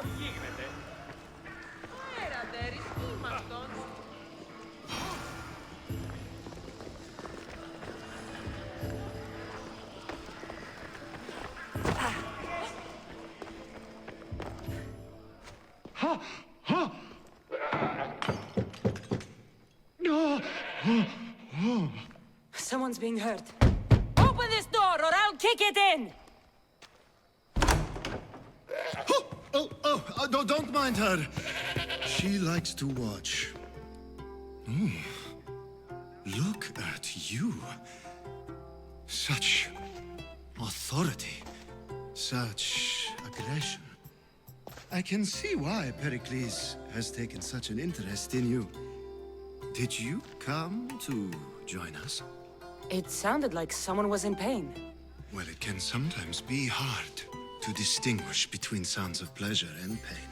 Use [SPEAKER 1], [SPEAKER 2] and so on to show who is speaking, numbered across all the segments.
[SPEAKER 1] Γίνεται.
[SPEAKER 2] Έραντε, ρυθμίμαστον.
[SPEAKER 3] Someone's being hurt. Open this door or I'll kick it in!
[SPEAKER 4] Don't mind her. She likes to watch. Look at you. Such authority. Such aggression. I can see why Perikles has taken such an interest in you. Did you come to join us?
[SPEAKER 3] It sounded like someone was in pain.
[SPEAKER 4] Well, it can sometimes be hard to distinguish between sounds of pleasure and pain.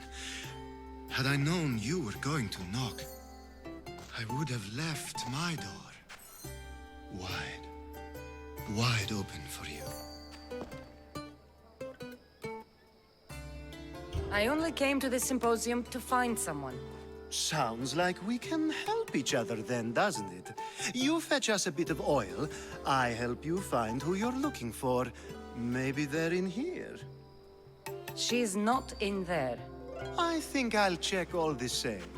[SPEAKER 4] Had I known you were going to knock, I would have left my door wide open for you.
[SPEAKER 3] I only came to this symposium to find someone.
[SPEAKER 4] Sounds like we can help each other then, doesn't it? You fetch us a bit of oil, I help you find who you're looking for. Maybe they're in here.
[SPEAKER 3] She's not in there.
[SPEAKER 4] I think I'll check all the same.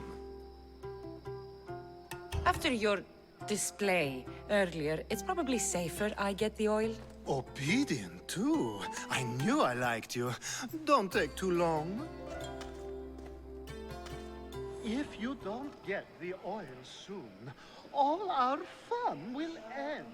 [SPEAKER 3] After your display earlier, it's probably safer I get the oil.
[SPEAKER 4] Obedient, too. I knew I liked you. Don't take too long. If you don't get the oil soon, all our fun will end.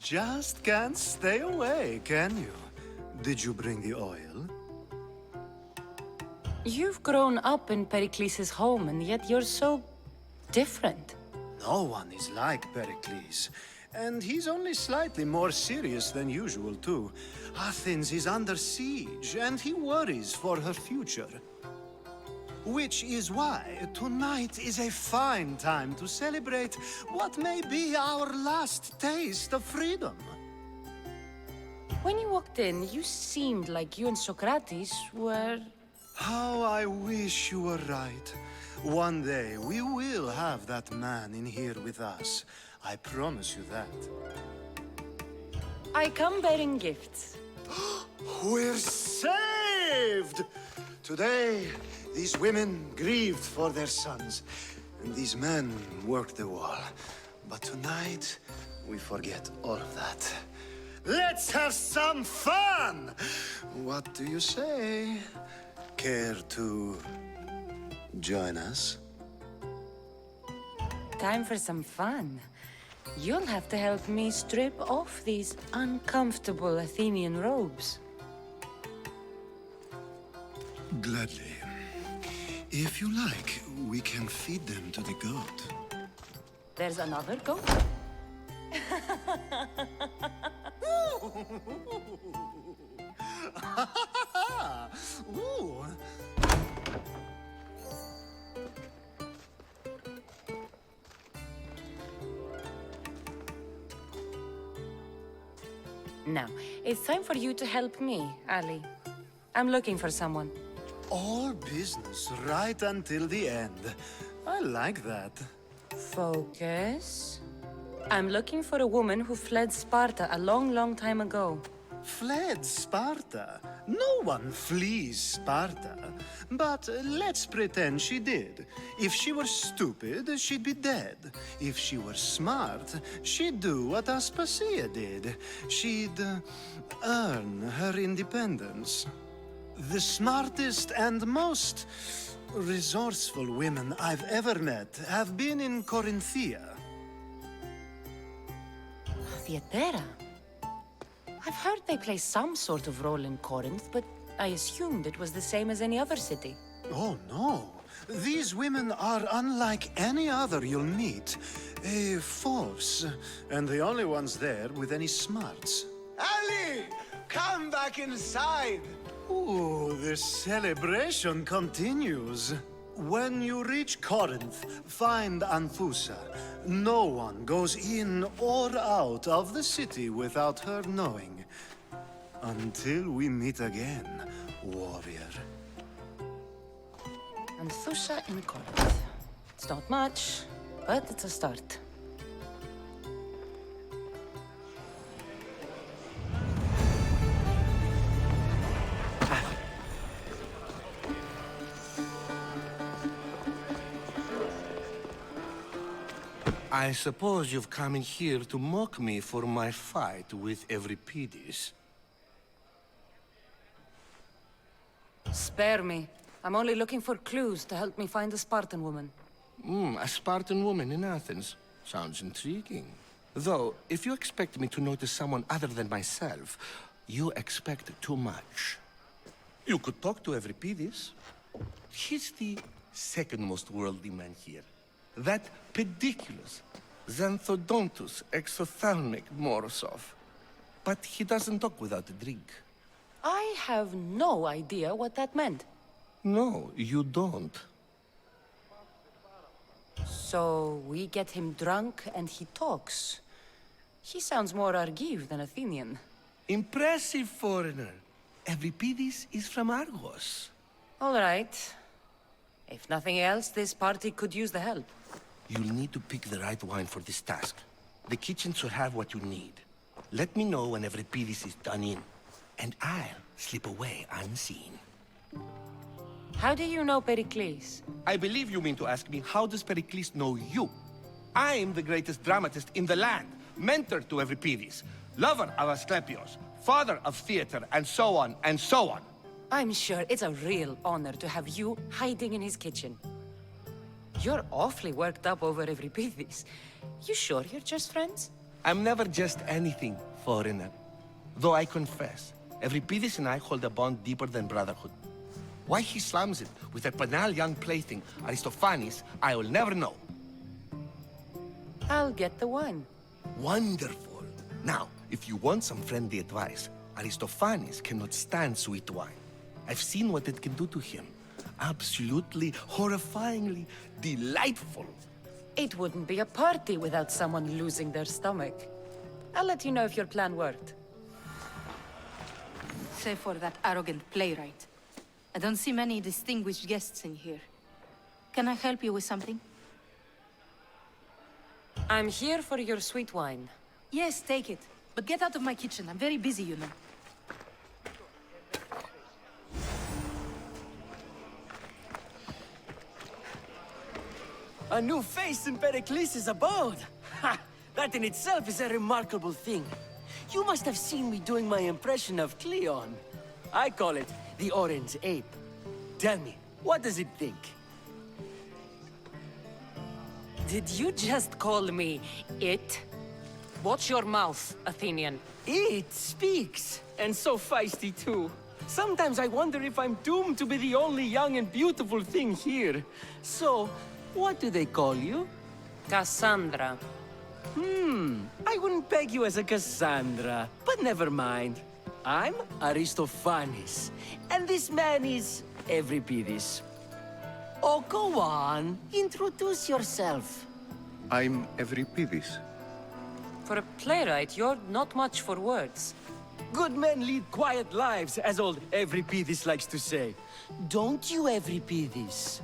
[SPEAKER 4] Just can't stay away, can you? Did you bring the oil?
[SPEAKER 3] You've grown up in Perikles' home, and yet you're so different.
[SPEAKER 4] No one is like Perikles. And he's only slightly more serious than usual, too. Athens is under siege, and he worries for her future. Which is why tonight is a fine time to celebrate what may be our last taste of freedom.
[SPEAKER 3] When you walked in, you seemed like you and Socrates were...
[SPEAKER 4] How I wish you were right. One day we will have that man in here with us. I promise you that.
[SPEAKER 3] I come bearing gifts.
[SPEAKER 4] We're saved! Today, these women grieved for their sons, and these men worked the wall. But tonight, we forget all of that. Let's have some fun! What do you say? Care to join us?
[SPEAKER 3] Time for some fun. You'll have to help me strip off these uncomfortable Athenian robes.
[SPEAKER 4] Gladly. If you like, we can feed them to the goat.
[SPEAKER 3] There's another goat?
[SPEAKER 4] Ooh.
[SPEAKER 3] Now, it's time for you to help me, Ali. I'm looking for someone.
[SPEAKER 4] All business right until the end. I like that.
[SPEAKER 3] Focus. I'm looking for a woman who fled Sparta a long, long time ago.
[SPEAKER 4] Fled Sparta? No one flees Sparta. But let's pretend she did. If she were stupid, she'd be dead. If she were smart, she'd do what Aspasia did. She'd earn her independence. The smartest and most resourceful women I've ever met have been in Corinthia.
[SPEAKER 3] Theatera. I've heard they play some sort of role in Corinth, but I assumed it was the same as any other city.
[SPEAKER 4] Oh, no. These women are unlike any other you'll meet. False, and the only ones there with any smarts.
[SPEAKER 1] Ali! Come back inside!
[SPEAKER 4] Ooh, the celebration continues. When you reach Corinth, find Anfusa. No one goes in or out of the city without her knowing. Until we meet again, warrior.
[SPEAKER 3] Anfusa in Corinth. It's not much, but it's a start.
[SPEAKER 2] I suppose you've come in here to mock me for my fight with Euripides.
[SPEAKER 3] Spare me. I'm only looking for clues to help me find a Spartan woman.
[SPEAKER 2] A Spartan woman in Athens. Sounds intriguing. Though, if you expect me to notice someone other than myself, you expect too much. You could talk to Euripides. He's the second most worldly man here. That pediculous, xanthodontus exophthalmic Morosov. But he doesn't talk without a drink.
[SPEAKER 3] I have no idea what that meant.
[SPEAKER 2] No, you don't.
[SPEAKER 3] So we get him drunk and he talks. He sounds more Argive than Athenian.
[SPEAKER 2] Impressive, foreigner. Euripides is from Argos.
[SPEAKER 3] All right. If nothing else, this party could use the help.
[SPEAKER 2] You'll need to pick the right wine for this task. The kitchen should have what you need. Let me know when Euripides is done in, and I'll slip away unseen.
[SPEAKER 3] How do you know Perikles?
[SPEAKER 2] I believe you mean to ask me, how does Perikles know you? I'm the greatest dramatist in the land, mentor to Euripides, lover of Asclepios, father of theater, and so on, and so on.
[SPEAKER 3] I'm sure it's a real honor to have you hiding in his kitchen. You're awfully worked up over Euripides. You sure you're just friends?
[SPEAKER 2] I'm never just anything, foreigner. Though I confess, Euripides and I hold a bond deeper than brotherhood. Why he slams it with that banal young plaything, Aristophanes, I will never know.
[SPEAKER 3] I'll get the wine.
[SPEAKER 2] Wonderful. Now, if you want some friendly advice, Aristophanes cannot stand sweet wine. I've seen what it can do to him. Absolutely, horrifyingly delightful.
[SPEAKER 3] It wouldn't be a party without someone losing their stomach. I'll let you know if your plan worked.
[SPEAKER 5] Save for that arrogant playwright. I don't see many distinguished guests in here. Can I help you with something?
[SPEAKER 3] I'm here for your sweet wine.
[SPEAKER 5] Yes, take it. But get out of my kitchen. I'm very busy, you know.
[SPEAKER 6] A new face in Perikles' abode! Ha! That in itself is a remarkable thing. You must have seen me doing my impression of Cleon. I call it the Orange Ape. Tell me, what does it think?
[SPEAKER 3] Did you just call me it? Watch your mouth, Athenian.
[SPEAKER 6] It speaks, and so feisty too. Sometimes I wonder if I'm doomed to be the only young and beautiful thing here. So, what do they call you?
[SPEAKER 3] Kassandra.
[SPEAKER 6] I wouldn't peg you as a Cassandra, but never mind. I'm Aristophanes, and this man is Euripides. Oh, go on. Introduce yourself.
[SPEAKER 7] I'm Euripides.
[SPEAKER 3] For a playwright, you're not much for words.
[SPEAKER 6] Good men lead quiet lives, as old Euripides likes to say. Don't you, Euripides?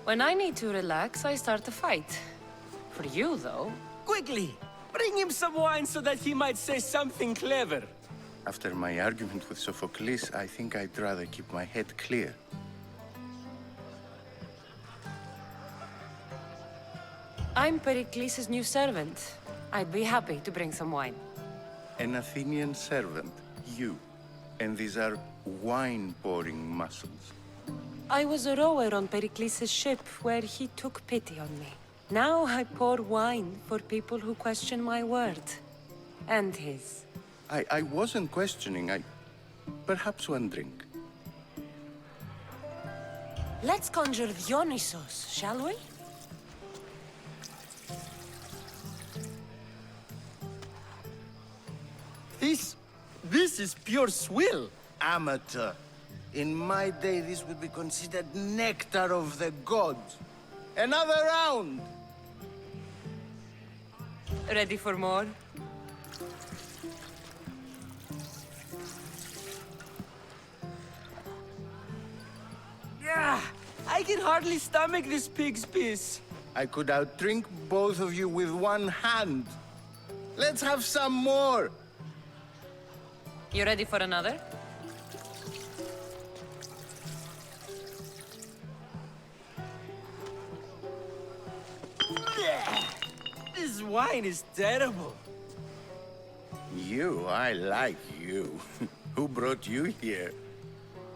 [SPEAKER 3] When I need to relax, I start a fight. For you, though.
[SPEAKER 6] Quickly, bring him some wine so that he might say something clever.
[SPEAKER 7] After my argument with Sophocles, I think I'd rather keep my head clear.
[SPEAKER 3] I'm Perikles' new servant. I'd be happy to bring some wine.
[SPEAKER 7] An Athenian servant, you. And these are wine-pouring muscles.
[SPEAKER 3] I was a rower on Perikles' ship where he took pity on me. Now I pour wine for people who question my word. And his.
[SPEAKER 7] I wasn't questioning, perhaps one drink.
[SPEAKER 3] Let's conjure Dionysos, shall we?
[SPEAKER 6] This is pure swill.
[SPEAKER 7] Amateur. In my day, this would be considered nectar of the gods. Another round!
[SPEAKER 3] Ready for more?
[SPEAKER 6] Yeah, I can hardly stomach this pig's piss.
[SPEAKER 7] I could outdrink both of you with one hand. Let's have some more!
[SPEAKER 3] You ready for another?
[SPEAKER 6] This wine is terrible.
[SPEAKER 7] You, I like you. Who brought you here?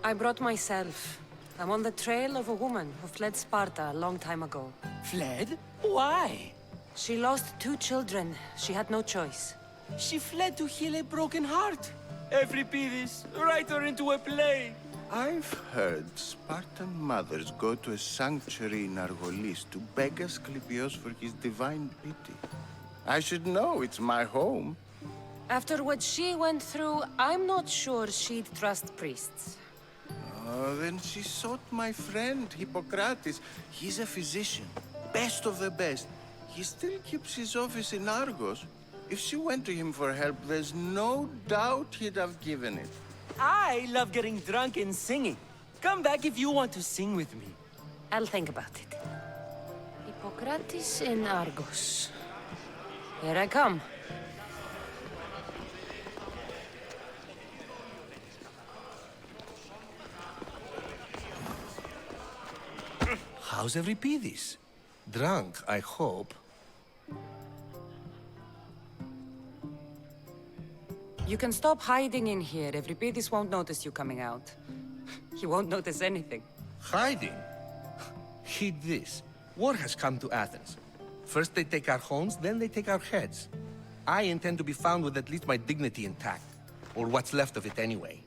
[SPEAKER 3] I brought myself. I'm on the trail of a woman who fled Sparta a long time ago.
[SPEAKER 6] Fled? Why?
[SPEAKER 3] She lost 2 children. She had no choice.
[SPEAKER 6] She fled to heal a broken heart. Euripides, write her into a play.
[SPEAKER 7] I've heard Spartan mothers go to a sanctuary in Argolis to beg Asclepios for his divine pity. I should know, it's my home.
[SPEAKER 3] After what she went through, I'm not sure she'd trust priests.
[SPEAKER 7] Oh, then she sought my friend, Hippocrates. He's a physician, best of the best. He still keeps his office in Argos. If she went to him for help, there's no doubt he'd have given it.
[SPEAKER 6] I love getting drunk and singing. Come back if you want to sing with me.
[SPEAKER 3] I'll think about it. Hippocrates in Argos. Here I come.
[SPEAKER 2] How's Euripides? Drunk, I hope.
[SPEAKER 3] You can stop hiding in here. Euripides won't notice you coming out. He won't notice anything.
[SPEAKER 2] Hiding? Heed this. War has come to Athens. First they take our homes, then they take our heads. I intend to be found with at least my dignity intact. Or what's left of it anyway.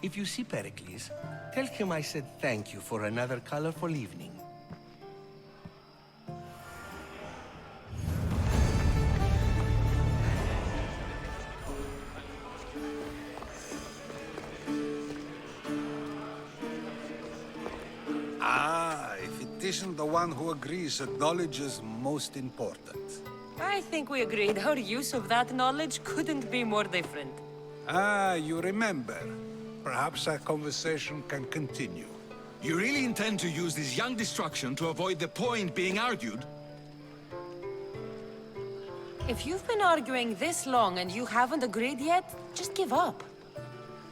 [SPEAKER 2] If you see Perikles, tell him I said thank you for another colorful evening.
[SPEAKER 1] If it isn't the one who agrees that knowledge is most important.
[SPEAKER 3] I think we agreed our use of that knowledge couldn't be more different.
[SPEAKER 1] You remember. Perhaps our conversation can continue.
[SPEAKER 8] You really intend to use this young destruction to avoid the point being argued?
[SPEAKER 3] If you've been arguing this long and you haven't agreed yet, just give up.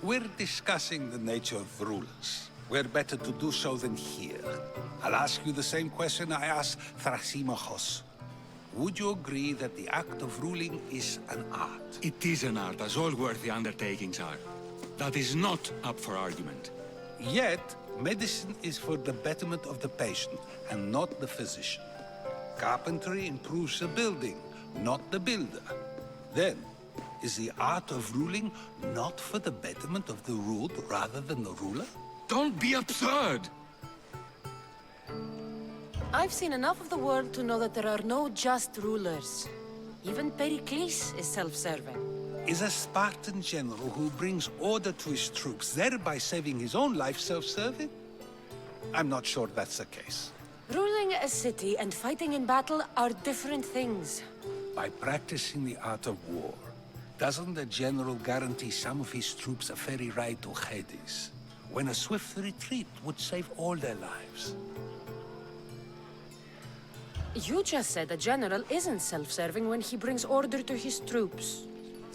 [SPEAKER 1] We're discussing the nature of rulers. Where better to do so than here? I'll ask you the same question I asked Thrasymachos. Would you agree that the act of ruling is an art?
[SPEAKER 8] It is an art, as all worthy undertakings are. That is not up for argument.
[SPEAKER 1] Yet, medicine is for the betterment of the patient, and not the physician. Carpentry improves the building, not the builder. Then, is the art of ruling not for the betterment of the ruled rather than the ruler?
[SPEAKER 8] Don't be absurd!
[SPEAKER 3] I've seen enough of the world to know that there are no just rulers. Even Perikles is self-serving.
[SPEAKER 1] Is a Spartan general who brings order to his troops, thereby saving his own life, self-serving? I'm not sure that's the case.
[SPEAKER 3] Ruling a city and fighting in battle are different things.
[SPEAKER 1] By practicing the art of war, doesn't the general guarantee some of his troops a ferry ride to Hades, when a swift retreat would save all their lives?
[SPEAKER 3] You just said a general isn't self-serving when he brings order to his troops.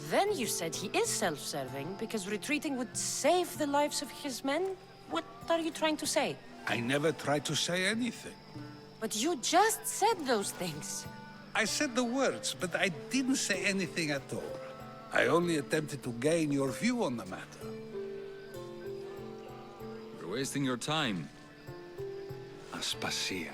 [SPEAKER 3] Then you said he is self-serving because retreating would save the lives of his men? What are you trying to say?
[SPEAKER 1] I never tried to say anything.
[SPEAKER 3] But you just said those things.
[SPEAKER 1] I said the words, but I didn't say anything at all. I only attempted to gain your view on the matter.
[SPEAKER 8] You're wasting your time.
[SPEAKER 1] Aspasia.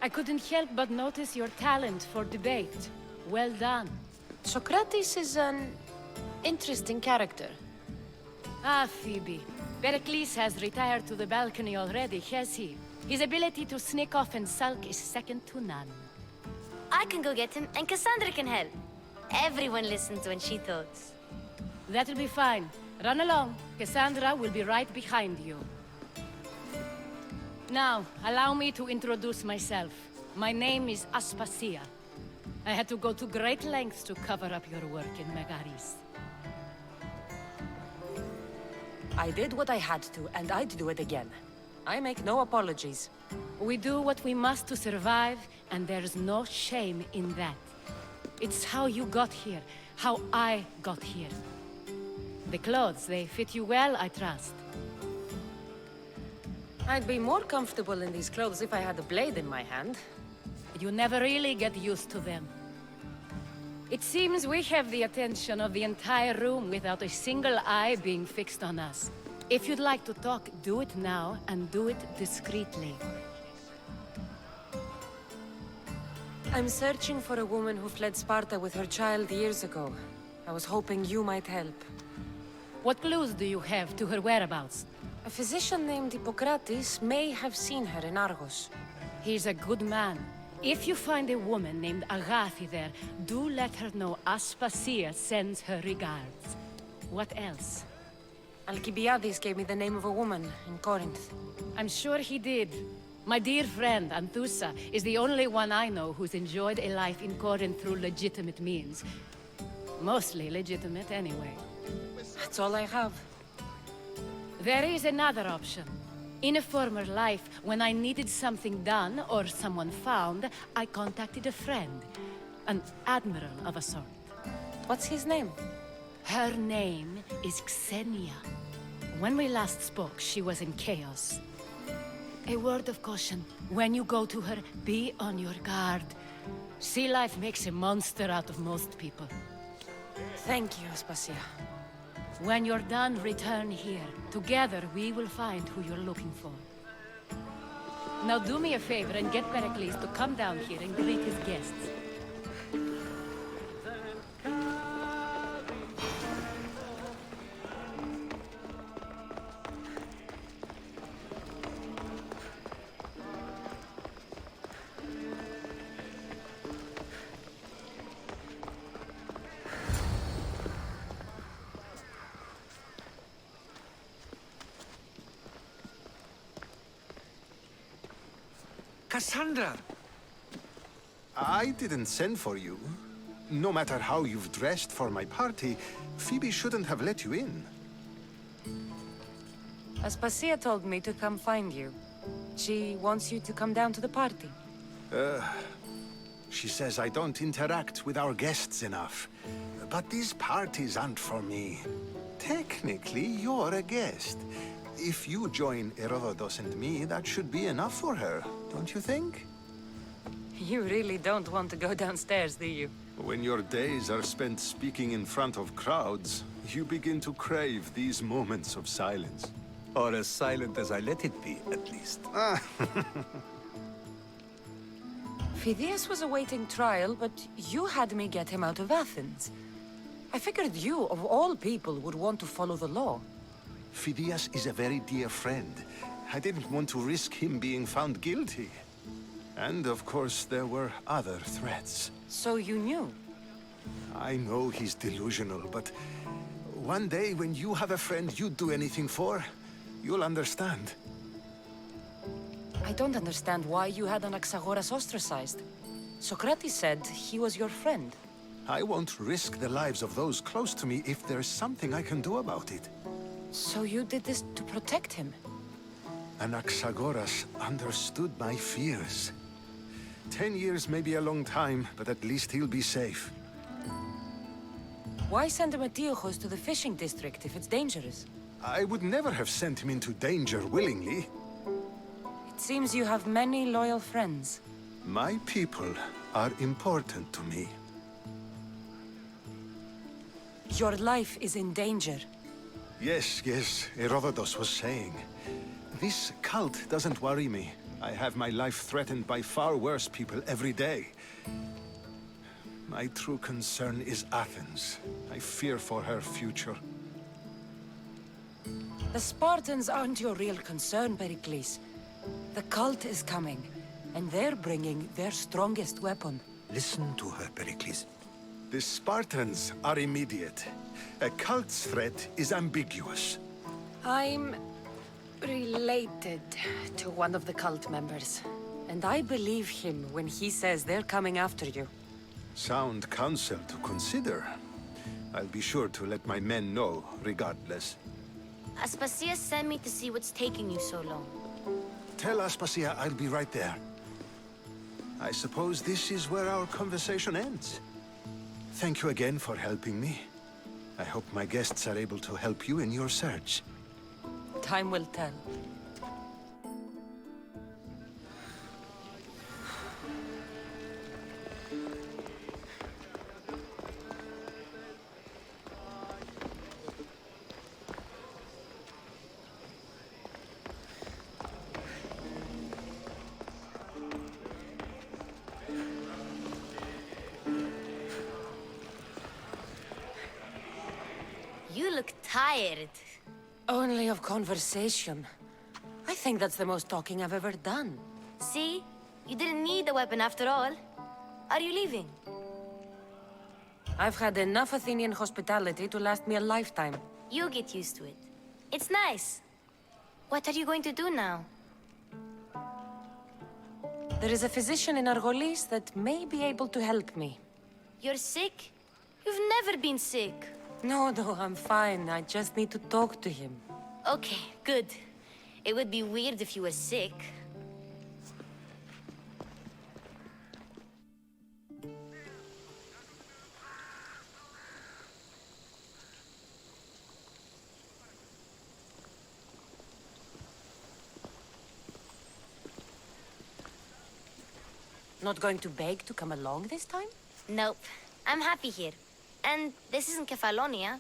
[SPEAKER 3] I couldn't help but notice your talent for debate. Well done. Socrates is an interesting character. Ah, Phoebe. Perikles has retired to the balcony already, has he? His ability to sneak off and sulk is second to none.
[SPEAKER 9] I can go get him, and Kassandra can help. Everyone listens when she talks.
[SPEAKER 3] That'll be fine. Run along. Kassandra will be right behind you. Now, allow me to introduce myself. My name is Aspasia. I had to go to great lengths to cover up your work in Megaris.
[SPEAKER 10] I did what I had to, and I'd do it again. I make no apologies.
[SPEAKER 3] We do what we must to survive, and there's no shame in that. It's how you got here, how I got here. The clothes, they fit you well, I trust.
[SPEAKER 10] I'd be more comfortable in these clothes if I had a blade in my hand.
[SPEAKER 3] You never really get used to them. It seems we have the attention of the entire room without a single eye being fixed on us. If you'd like to talk, do it now, and do it discreetly.
[SPEAKER 10] I'm searching for a woman who fled Sparta with her child years ago. I was hoping you might help.
[SPEAKER 3] What clues do you have to her whereabouts?
[SPEAKER 10] A physician named Hippocrates may have seen her in Argos.
[SPEAKER 3] He's a good man. If you find a woman named Agathi there, do let her know Aspasia sends her regards. What else?
[SPEAKER 10] Alcibiades gave me the name of a woman in Corinth.
[SPEAKER 3] I'm sure he did. My dear friend, Anthusa, is the only one I know who's enjoyed a life in Corinth through legitimate means. Mostly legitimate, anyway.
[SPEAKER 10] That's all I have.
[SPEAKER 3] There is another option. In a former life, when I needed something done or someone found, I contacted a friend. An admiral of a sort.
[SPEAKER 10] What's his name?
[SPEAKER 3] Her name is Xenia. When we last spoke, she was in chaos. A word of caution. When you go to her, be on your guard. Sea life makes a monster out of most people.
[SPEAKER 10] Thank you, Aspasia.
[SPEAKER 3] When you're done, return here. Together, we will find who you're looking for. Now do me a favor and get Perikles to come down here and greet his guests.
[SPEAKER 2] Kassandra!
[SPEAKER 4] I didn't send for you. No matter how you've dressed for my party, Phoebe shouldn't have let you in.
[SPEAKER 10] Aspasia told me to come find you. She wants you to come down to the party.
[SPEAKER 4] She says I don't interact with our guests enough. But these parties aren't for me. Technically, you're a guest. If you join Herodotus and me, that should be enough for her, don't you think?
[SPEAKER 10] You really don't want to go downstairs, do you?
[SPEAKER 4] When your days are spent speaking in front of crowds, you begin to crave these moments of silence.
[SPEAKER 11] Or as silent as I let it be, at least.
[SPEAKER 10] Phidias was awaiting trial, but you had me get him out of Athens. I figured you, of all people, would want to follow the law.
[SPEAKER 4] Phidias is a very dear friend. I didn't want to risk him being found guilty. And of course, there were other threats.
[SPEAKER 10] So you knew?
[SPEAKER 4] I know he's delusional, but one day when you have a friend you'd do anything for, you'll understand.
[SPEAKER 10] I don't understand why you had Anaxagoras ostracized. Socrates said he was your friend.
[SPEAKER 4] I won't risk the lives of those close to me if there's something I can do about it.
[SPEAKER 10] So you did this to protect him?
[SPEAKER 4] Anaxagoras understood my fears. 10 years may be a long time, but at least he'll be safe.
[SPEAKER 10] Why send Metiochos to the fishing district if it's dangerous?
[SPEAKER 4] I would never have sent him into danger willingly.
[SPEAKER 10] It seems you have many loyal friends.
[SPEAKER 4] My people are important to me.
[SPEAKER 10] Your life is in danger.
[SPEAKER 4] Yes, Herodotus was saying. This cult doesn't worry me.
[SPEAKER 12] I have my life threatened by far worse people every day. My true concern is Athens. I fear for her future.
[SPEAKER 10] The Spartans aren't your real concern, Perikles. The cult is coming, and they're bringing their strongest weapon.
[SPEAKER 11] Listen to her, Perikles.
[SPEAKER 12] The Spartans are immediate. A cult's threat is ambiguous.
[SPEAKER 10] I'm related to one of the cult members, and I believe him when he says they're coming after you.
[SPEAKER 12] Sound counsel to consider. I'll be sure to let my men know, regardless.
[SPEAKER 9] Aspasia sent me to see what's taking you so long.
[SPEAKER 12] Tell Aspasia I'll be right there. I suppose this is where our conversation ends. Thank you again for helping me. I hope my guests are able to help you in your search.
[SPEAKER 10] Time will tell.
[SPEAKER 9] You look tired.
[SPEAKER 10] Only of conversation. I think that's the most talking I've ever done.
[SPEAKER 9] See? You didn't need the weapon after all. Are you leaving?
[SPEAKER 10] I've had enough Athenian hospitality to last me a lifetime.
[SPEAKER 9] You'll get used to it. It's nice. What are you going to do now?
[SPEAKER 10] There is a physician in Argolis that may be able to help me.
[SPEAKER 9] You're sick? You've never been sick.
[SPEAKER 10] No, I'm fine. I just need to talk to him.
[SPEAKER 9] Okay, good. It would be weird if you were sick.
[SPEAKER 10] Not going to beg to come along this time?
[SPEAKER 9] Nope. I'm happy here. And this isn't Kefalonia.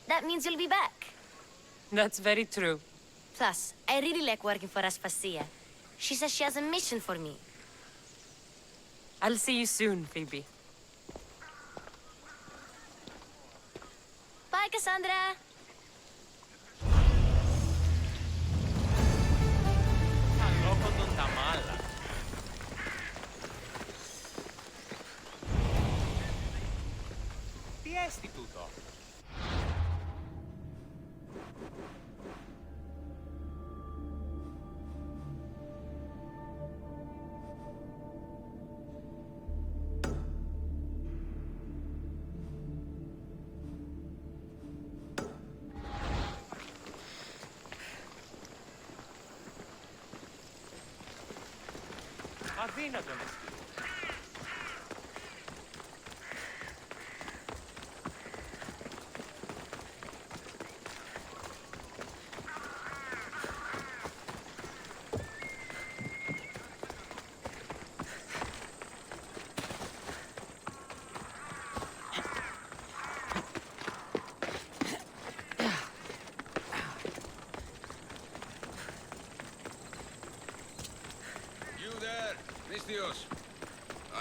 [SPEAKER 9] That means you'll be back.
[SPEAKER 10] That's very true.
[SPEAKER 9] Plus, I really like working for Aspasia. She says she has a mission for me.
[SPEAKER 10] I'll see you soon, Phoebe.
[SPEAKER 9] Bye, Kassandra!
[SPEAKER 13] Τι έστι τούτο? Αδύνατον έστι.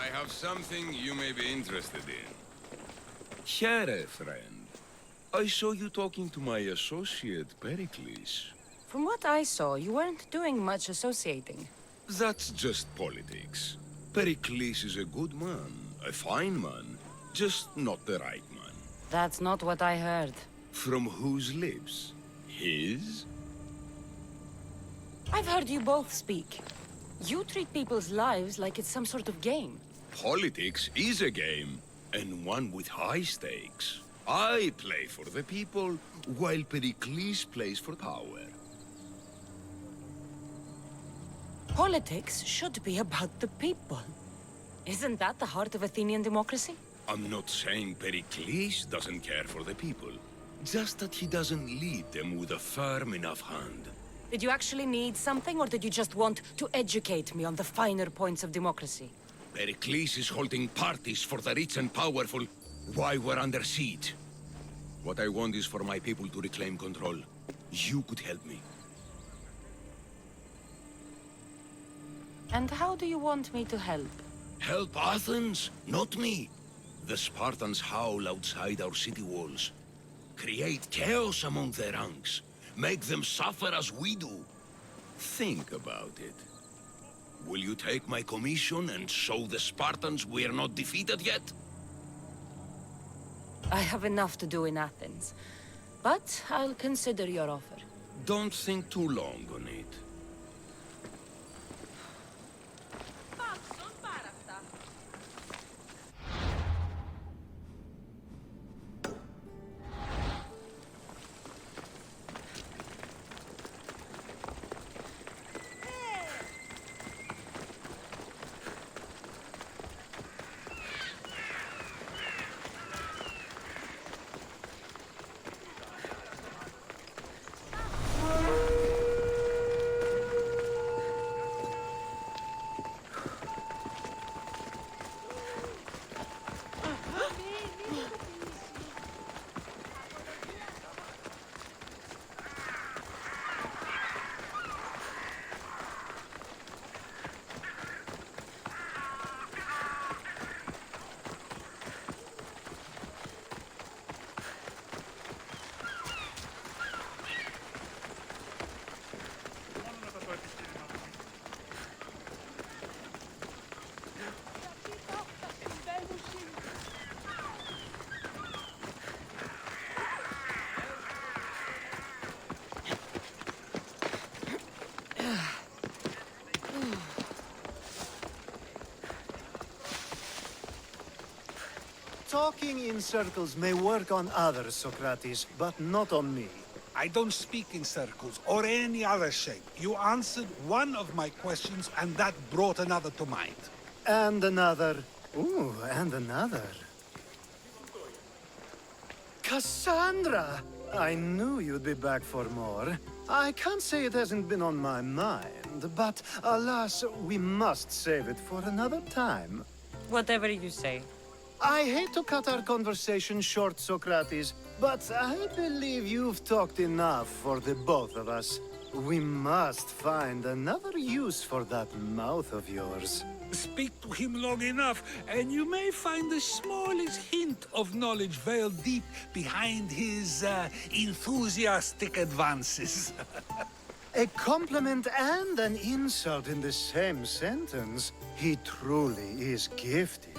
[SPEAKER 14] I have something you may be interested in. Here, friend. I saw you talking to my associate, Perikles.
[SPEAKER 10] From what I saw, you weren't doing much associating.
[SPEAKER 14] That's just politics. Perikles is a good man, a fine man, just not the right man.
[SPEAKER 10] That's not what I heard.
[SPEAKER 14] From whose lips? His?
[SPEAKER 10] I've heard you both speak. You treat people's lives like it's some sort of game.
[SPEAKER 14] Politics is a game, and one with high stakes. I play for the people, while Perikles plays for power.
[SPEAKER 10] Politics should be about the people. Isn't that the heart of Athenian democracy?
[SPEAKER 14] I'm not saying Perikles doesn't care for the people, just that he doesn't lead them with a firm enough hand.
[SPEAKER 10] Did you actually need something, or did you just want to educate me on the finer points of democracy?
[SPEAKER 14] Perikles is holding parties for the rich and powerful while we're under siege. What I want is for my people to reclaim control. You could help me.
[SPEAKER 10] And how do you want me to help?
[SPEAKER 14] Help Athens, not me. The Spartans howl outside our city walls. Create chaos among their ranks. Make them suffer as we do. Think about it. Will you take my commission and show the Spartans we are not defeated yet?
[SPEAKER 10] I have enough to do in Athens. But I'll consider your offer.
[SPEAKER 14] Don't think too long on it.
[SPEAKER 4] Talking in circles may work on others, Socrates, but not on me.
[SPEAKER 1] I don't speak in circles or any other shape. You answered one of my questions, and that brought another to mind.
[SPEAKER 4] And another. Ooh, and another. Kassandra! I knew you'd be back for more. I can't say it hasn't been on my mind, but alas, we must save it for another time.
[SPEAKER 10] Whatever you say.
[SPEAKER 4] I hate to cut our conversation short, Socrates, but I believe you've talked enough for the both of us. We must find another use for that mouth of yours.
[SPEAKER 1] Speak to him long enough, and you may find the smallest hint of knowledge veiled deep behind his enthusiastic advances.
[SPEAKER 4] A compliment and an insult in the same sentence. He truly is gifted.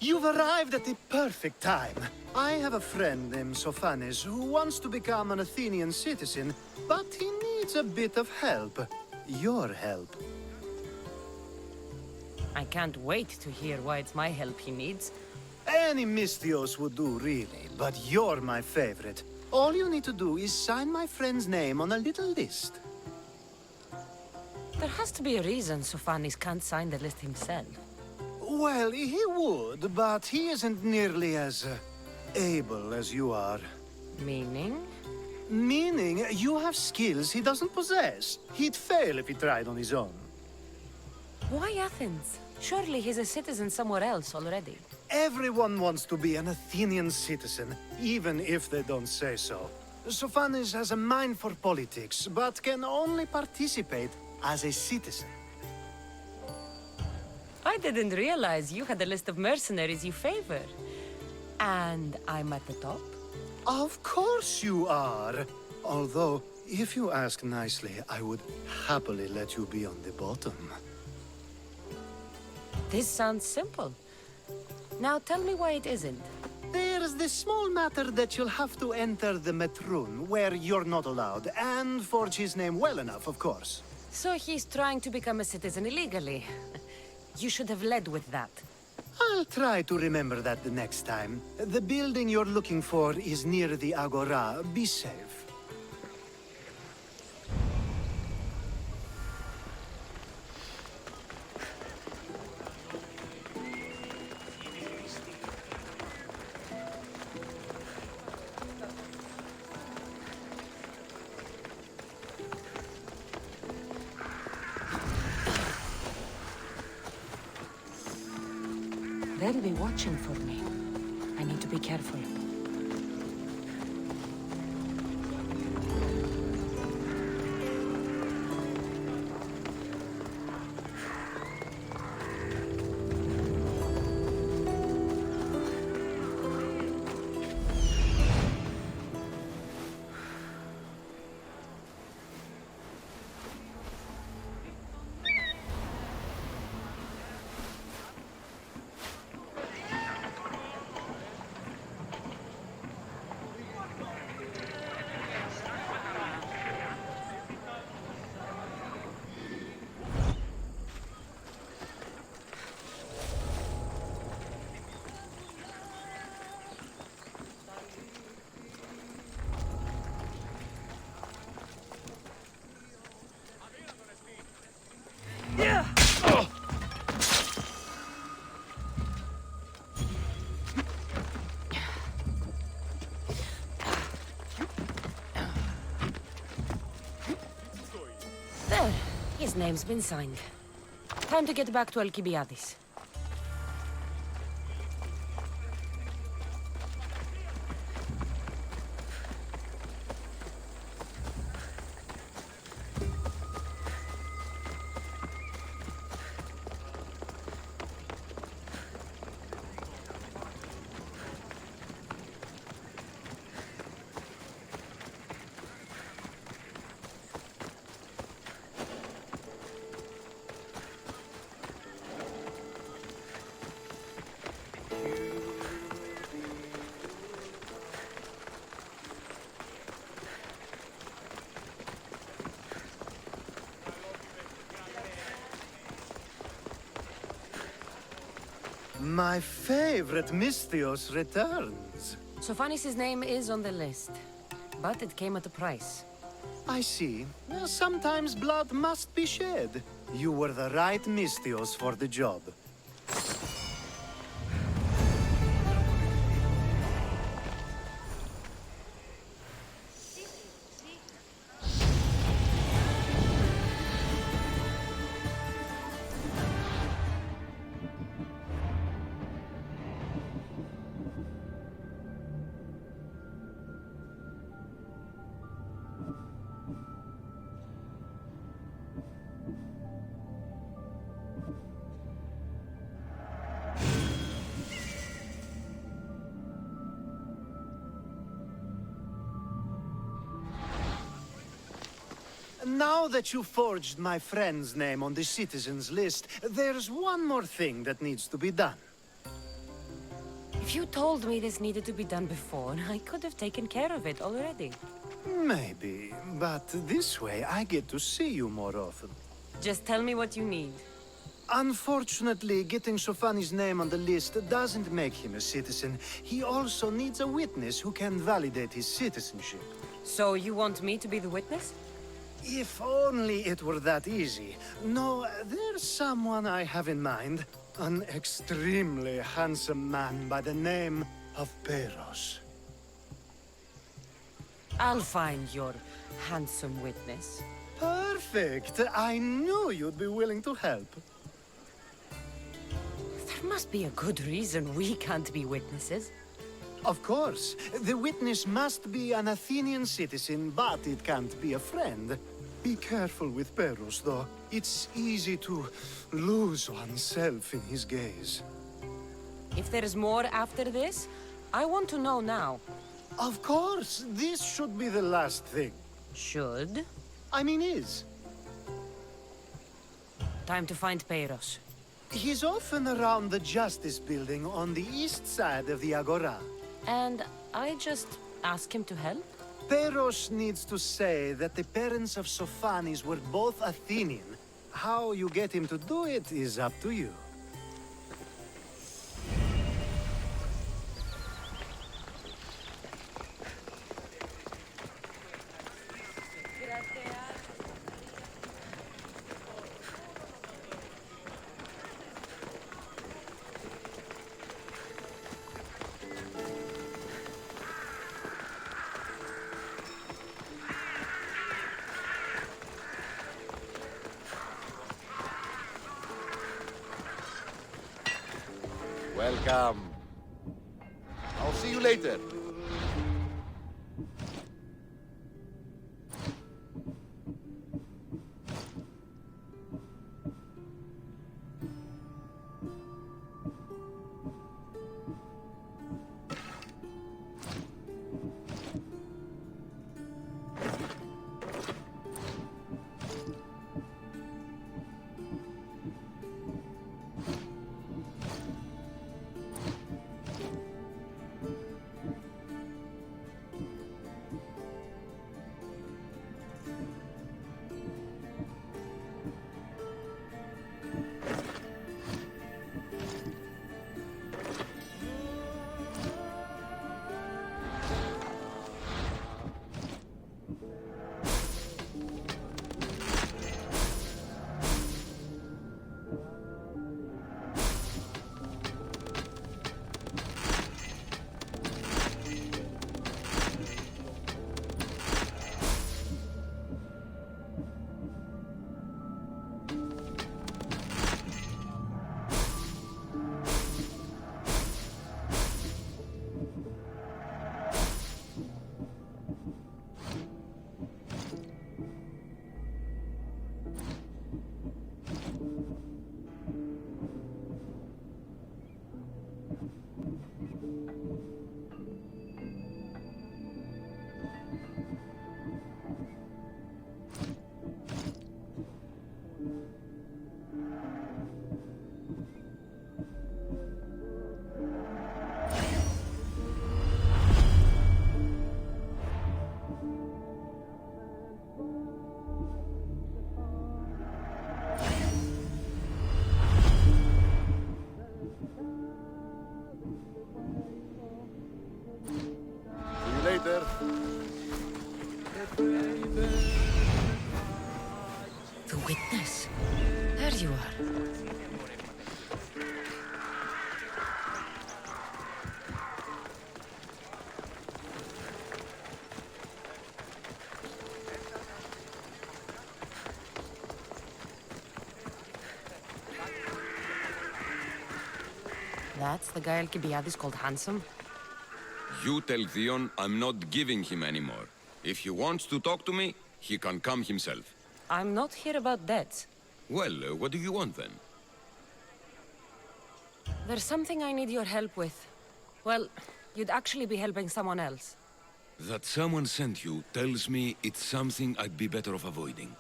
[SPEAKER 4] You've arrived at the perfect time. I have a friend named Sophanes who wants to become an Athenian citizen, but he needs a bit of help. Your help.
[SPEAKER 10] I can't wait to hear why it's my help he needs.
[SPEAKER 4] Any Mystios would do, really, but you're my favorite. All you need to do is sign my friend's name on a little list.
[SPEAKER 10] There has to be a reason Sophanes can't sign the list himself.
[SPEAKER 4] Well, he would, but he isn't nearly as able as you are.
[SPEAKER 10] Meaning?
[SPEAKER 4] Meaning you have skills he doesn't possess. He'd fail if he tried on his own.
[SPEAKER 10] Why Athens? Surely he's a citizen somewhere else already.
[SPEAKER 4] Everyone wants to be an Athenian citizen, even if they don't say so. Sophanes has a mind for politics, but can only participate as a citizen.
[SPEAKER 10] I didn't realize you had a list of mercenaries you favor. And I'm at the top?
[SPEAKER 4] Of course you are. Although, if you ask nicely, I would happily let you be on the bottom.
[SPEAKER 10] This sounds simple. Now tell me why it isn't.
[SPEAKER 4] There's the small matter that you'll have to enter the Metroon, where you're not allowed, and forge his name well enough, of course.
[SPEAKER 10] So he's trying to become a citizen illegally. You should have led with that.
[SPEAKER 4] I'll try to remember that the next time. The building you're looking for is near the Agora. Be safe.
[SPEAKER 10] They'll be watching for me. I need to be careful.
[SPEAKER 3] His name's been signed. Time to get back to Alcibiades.
[SPEAKER 4] My favorite Misthios returns.
[SPEAKER 3] Sophanis' name is on the list, but it came at a price.
[SPEAKER 4] I see. Well, sometimes blood must be shed. You were the right Misthios for the job. Now that you forged my friend's name on the citizens list, there's one more thing that needs to be done.
[SPEAKER 3] If you told me this needed to be done before, I could have taken care of it already.
[SPEAKER 4] Maybe, but this way I get to see you more often.
[SPEAKER 3] Just tell me what you need.
[SPEAKER 4] Unfortunately, getting Sophanis' name on the list doesn't make him a citizen. He also needs a witness who can validate his citizenship.
[SPEAKER 3] So you want me to be the witness?
[SPEAKER 4] If only it were that easy. No, there's someone I have in mind. An extremely handsome man by the name of Peros.
[SPEAKER 3] I'll find your handsome witness.
[SPEAKER 4] Perfect! I knew you'd be willing to help.
[SPEAKER 3] There must be a good reason we can't be witnesses.
[SPEAKER 4] Of course. The witness must be an Athenian citizen, but it can't be a friend. Be careful with Peros, though. It's easy to lose oneself in his gaze.
[SPEAKER 3] If there's more after this, I want to know now.
[SPEAKER 4] Of course! This should be the last thing.
[SPEAKER 3] Should?
[SPEAKER 4] I mean, is.
[SPEAKER 3] Time to find Peros.
[SPEAKER 4] He's often around the Justice Building on the east side of the Agora.
[SPEAKER 3] And I just ask him to help?
[SPEAKER 4] Peros needs to say that the parents of Sophanis were both Athenian. How you get him to do it is up to you.
[SPEAKER 13] Welcome. I'll see you later.
[SPEAKER 3] you are. That's the guy Alcibiades called handsome?
[SPEAKER 15] You tell Theon I'm not giving him anymore. If he wants to talk to me, he can come himself.
[SPEAKER 3] I'm not here about debts.
[SPEAKER 15] Well, what do you want then?
[SPEAKER 3] There's something I need your help with. Well, you'd actually be helping someone else.
[SPEAKER 15] That someone sent you tells me it's something I'd be better off avoiding.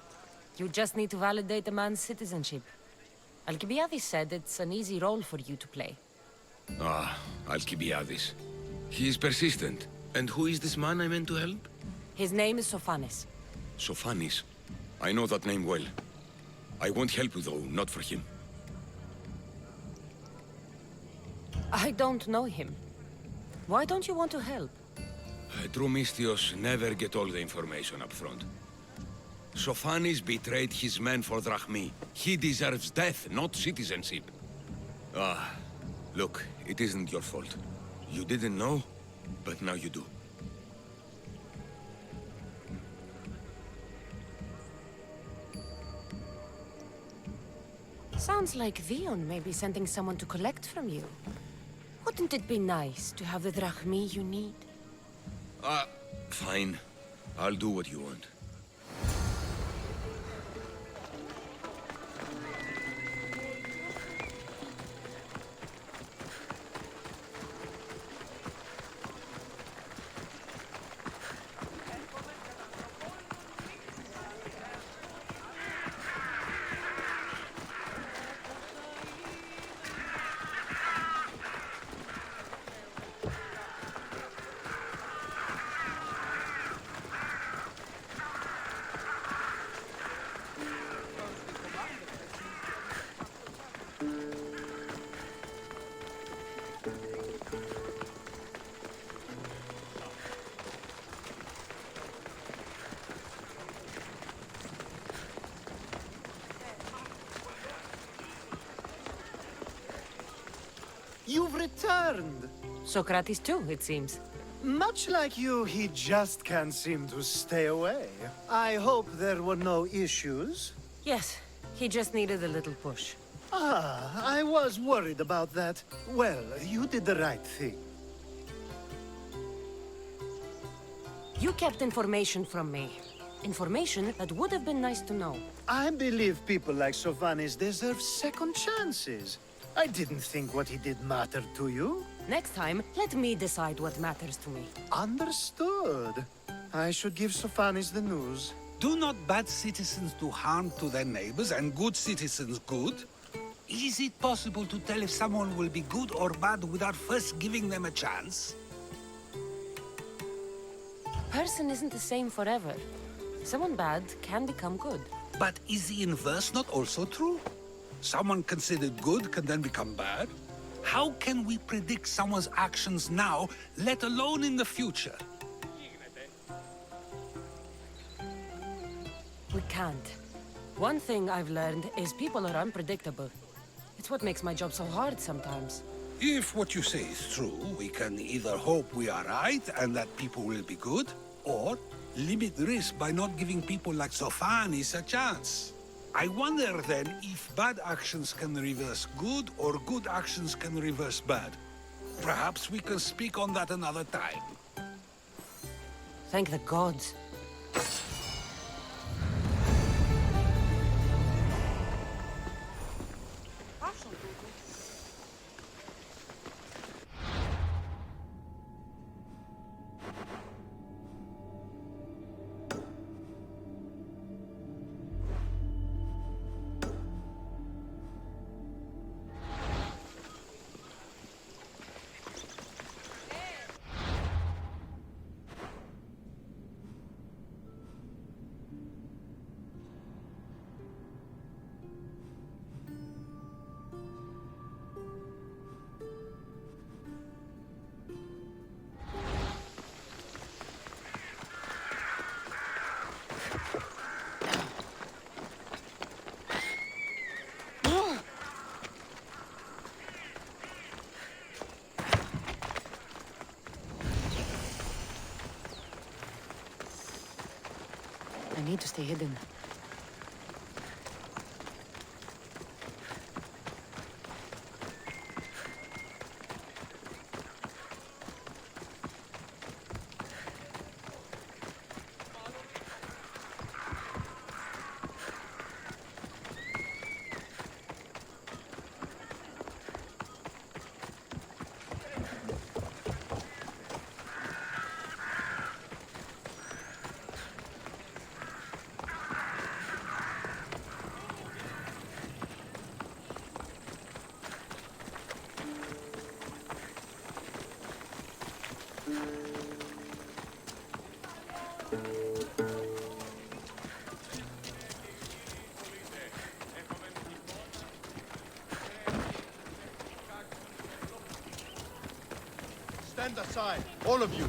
[SPEAKER 3] You just need to validate a man's citizenship. Alcibiades said it's an easy role for you to play.
[SPEAKER 15] Ah, Alcibiades. He is persistent. And who is this man I meant to help?
[SPEAKER 3] His name is Sophanes.
[SPEAKER 15] Sophanes. I know that name well. I want help though, not for him.
[SPEAKER 3] I don't know him. Why don't you want to help?
[SPEAKER 15] True Mystios never get all the information up front. Sophanes betrayed his men for Drachmi. He deserves death, not citizenship. Ah, look, it isn't your fault. You didn't know, but now you do.
[SPEAKER 3] Sounds like Theon may be sending someone to collect from you. Wouldn't it be nice to have the drachmi you need?
[SPEAKER 15] Fine. I'll do what you want.
[SPEAKER 4] You've returned!
[SPEAKER 3] Socrates too, it seems.
[SPEAKER 4] Much like you, he just can't seem to stay away. I hope there were no issues.
[SPEAKER 3] Yes, he just needed a little push.
[SPEAKER 4] Ah, I was worried about that. Well, you did the right thing.
[SPEAKER 3] You kept information from me. Information that would have been nice to know.
[SPEAKER 4] I believe people like Sophanes deserve second chances. I didn't think what he did mattered to you.
[SPEAKER 3] Next time, let me decide what matters to me.
[SPEAKER 4] Understood. I should give Sophanes the news.
[SPEAKER 1] Do not bad citizens do harm to their neighbors and good citizens good? Is it possible to tell if someone will be good or bad without first giving them a chance?
[SPEAKER 3] Person isn't the same forever. Someone bad can become good.
[SPEAKER 1] But is the inverse not also true? Someone considered good can then become bad? How can we predict someone's actions now, let alone in the future?
[SPEAKER 3] We can't. One thing I've learned is people are unpredictable. It's what makes my job so hard sometimes.
[SPEAKER 1] If what you say is true, we can either hope we are right and that people will be good, or limit risk by not giving people like Sophanes a chance. I wonder then if bad actions can reverse good or good actions can reverse bad. Perhaps we can speak on that another time.
[SPEAKER 3] Thank the gods.
[SPEAKER 10] I need to stay hidden.
[SPEAKER 13] Stand aside, all of you.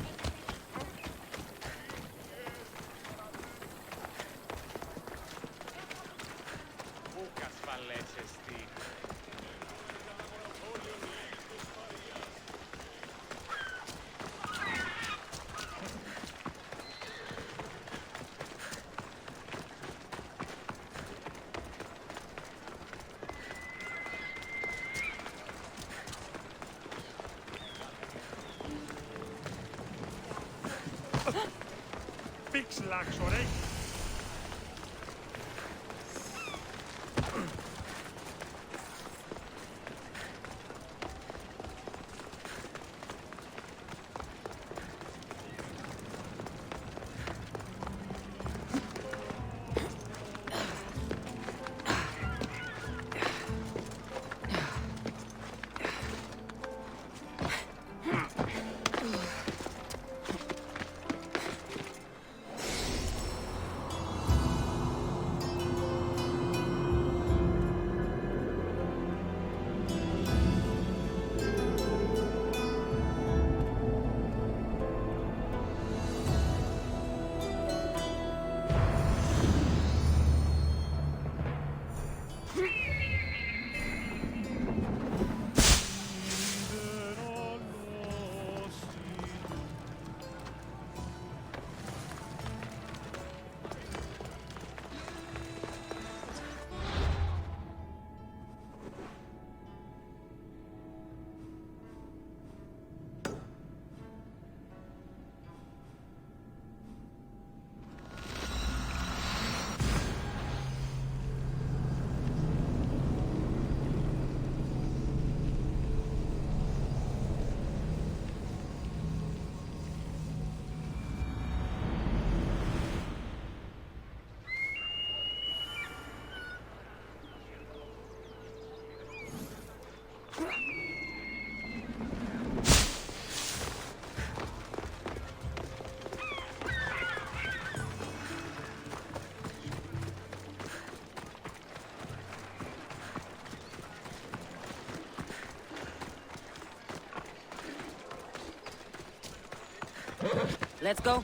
[SPEAKER 10] Let's go.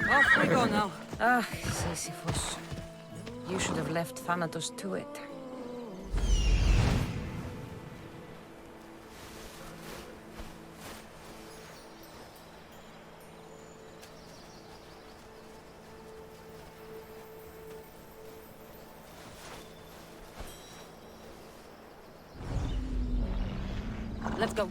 [SPEAKER 10] Off we go now. Ah, Sisyphus. You should have left Thanatos to it. Let's go.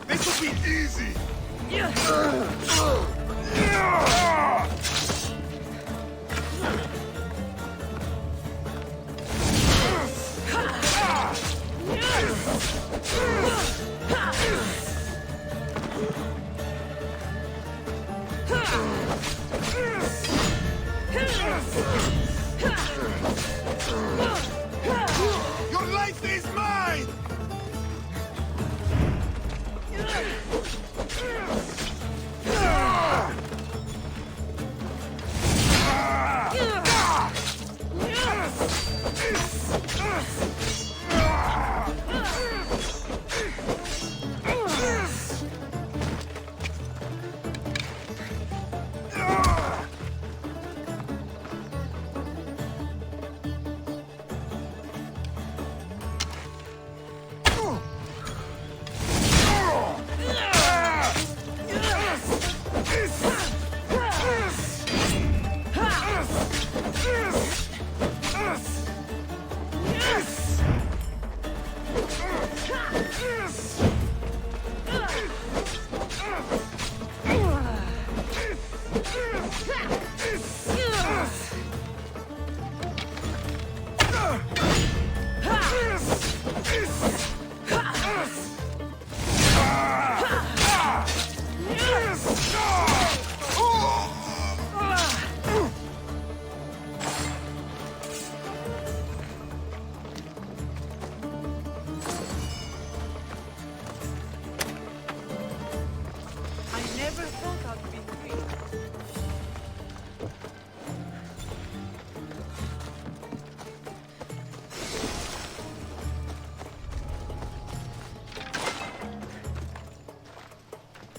[SPEAKER 13] This will be easy! Your life is mine!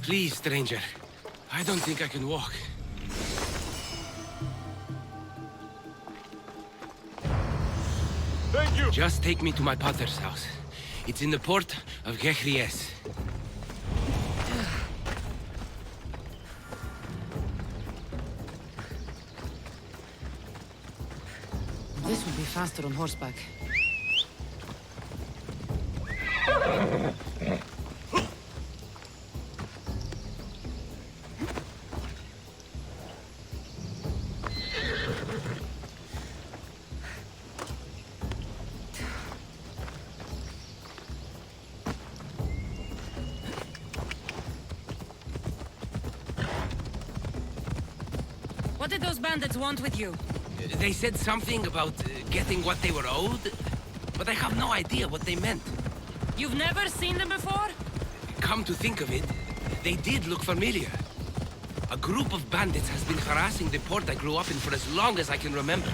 [SPEAKER 15] Please, stranger. I don't think I can walk.
[SPEAKER 13] Thank you!
[SPEAKER 16] Just take me to my pater's house. It's in the port of Gechries.
[SPEAKER 10] This would be faster on horseback. What did those bandits want with you?
[SPEAKER 16] They said something about getting what they were owed, but I have no idea what they meant.
[SPEAKER 10] You've never seen them before?
[SPEAKER 16] Come to think of it, they did look familiar. A group of bandits has been harassing the port I grew up in for as long as I can remember.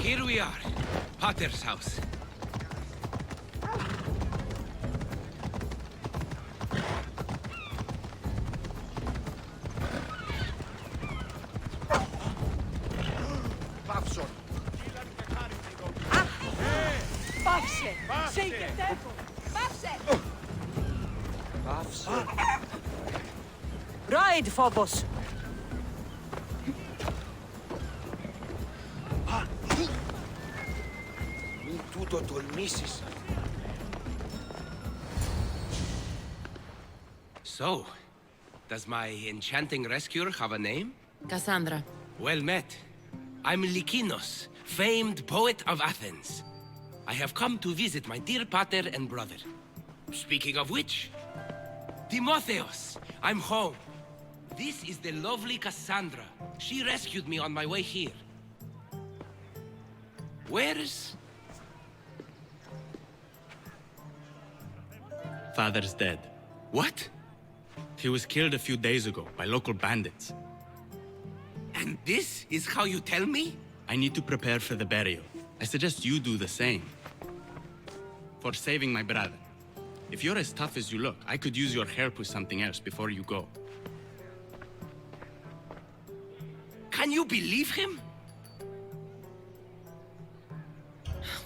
[SPEAKER 16] Here we are, Pater's house.
[SPEAKER 10] Ride, Phobos!
[SPEAKER 16] So, does my enchanting rescuer have a name?
[SPEAKER 10] Kassandra.
[SPEAKER 16] Well met. I'm Lykinos, famed poet of Athens. I have come to visit my dear pater and brother. Speaking of which, Timotheos, I'm home. This is the lovely Kassandra. She rescued me on my way here. Where's...
[SPEAKER 17] Father's dead.
[SPEAKER 16] What?
[SPEAKER 17] He was killed a few days ago by local bandits.
[SPEAKER 16] And this is how you tell me?
[SPEAKER 17] I need to prepare for the burial. I suggest you do the same. For saving my brother. If you're as tough as you look, I could use your help with something else before you go.
[SPEAKER 16] Can you believe him?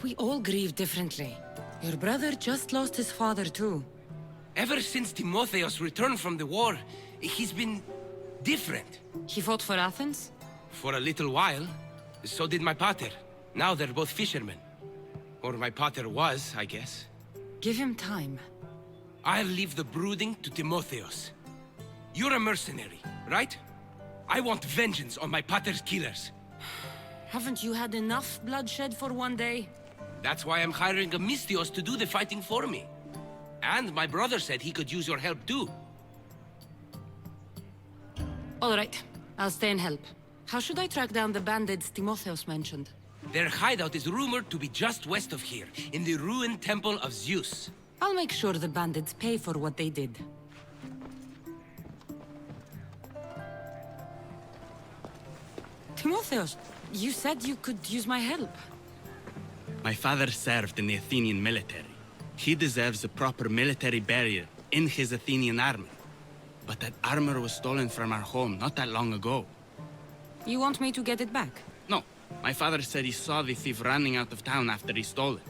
[SPEAKER 10] We all grieve differently. Your brother just lost his father too.
[SPEAKER 16] Ever since Timotheos returned from the war, he's been different.
[SPEAKER 10] He fought for Athens?
[SPEAKER 16] For a little while. So did my pater. Now they're both fishermen. Or my pater was, I guess.
[SPEAKER 10] Give him time.
[SPEAKER 16] I'll leave the brooding to Timotheos. You're a mercenary, right? I want vengeance on my pater's killers.
[SPEAKER 10] Haven't you had enough bloodshed for one day?
[SPEAKER 16] That's why I'm hiring a Mystios to do the fighting for me. And my brother said he could use your help too.
[SPEAKER 10] All right, I'll stay and help. How should I track down the bandits Timotheos mentioned?
[SPEAKER 16] Their hideout is rumored to be just west of here, in the ruined temple of Zeus.
[SPEAKER 10] I'll make sure the bandits pay for what they did. Timotheos, you said you could use my help.
[SPEAKER 17] My father served in the Athenian military. He deserves a proper military burial in his Athenian armor. But that armor was stolen from our home not that long ago.
[SPEAKER 10] You want me to get it back?
[SPEAKER 17] No. My father said he saw the thief running out of town after he stole it.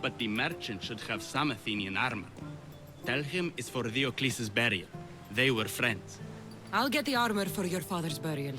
[SPEAKER 17] But the merchant should have some Athenian armor. Tell him it's for Diocles' burial. They were friends.
[SPEAKER 10] I'll get the armor for your father's burial.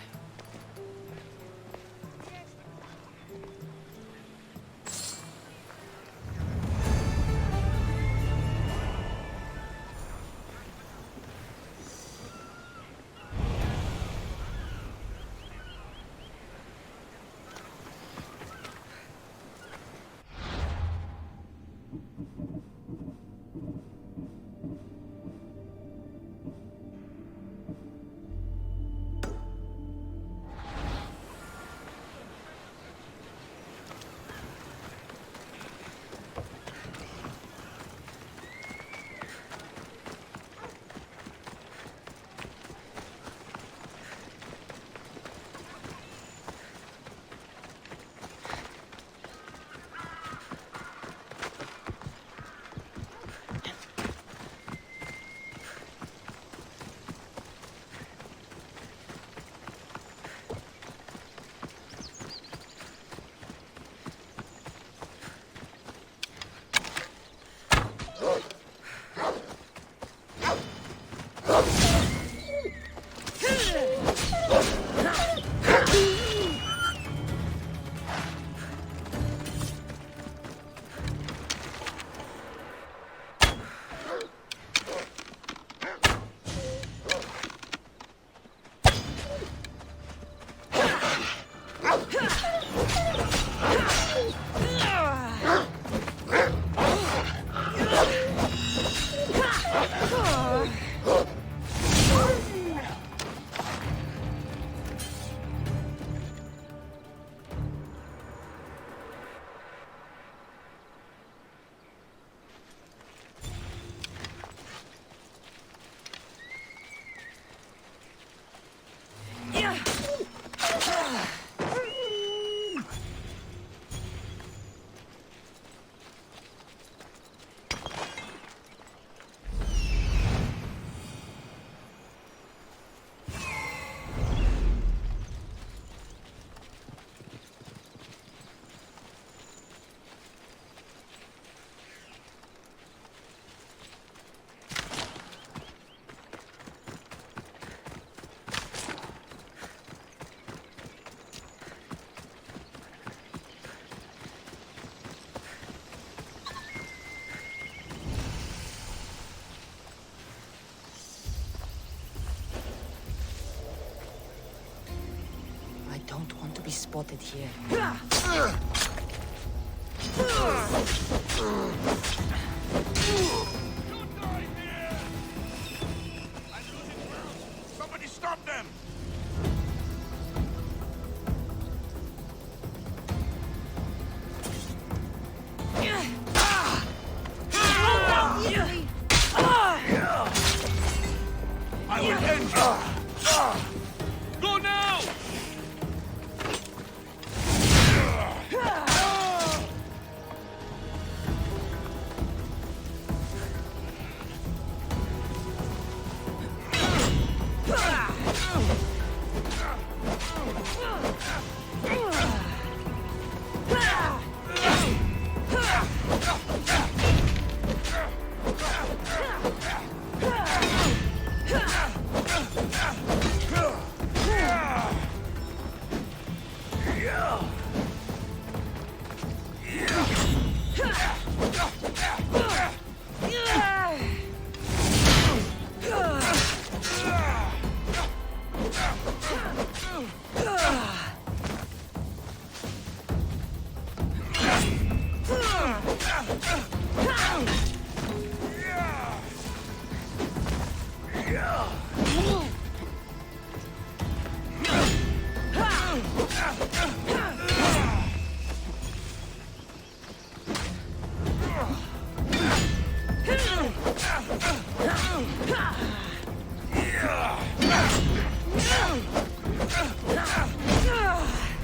[SPEAKER 10] don't want to be spotted here.
[SPEAKER 15] Somebody stop them! I will end you! Go now!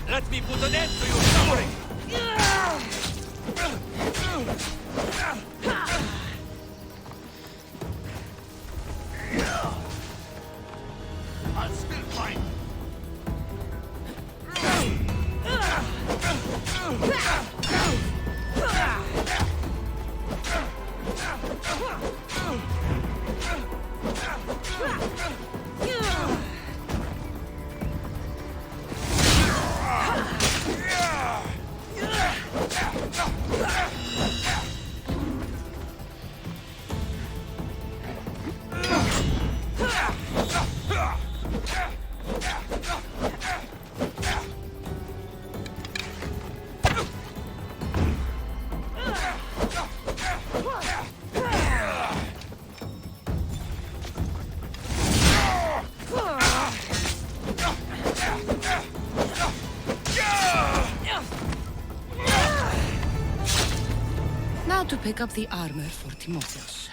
[SPEAKER 15] Let me put an end to your suffering! I'll still fight!
[SPEAKER 10] Now to pick up the armor for Timotheus.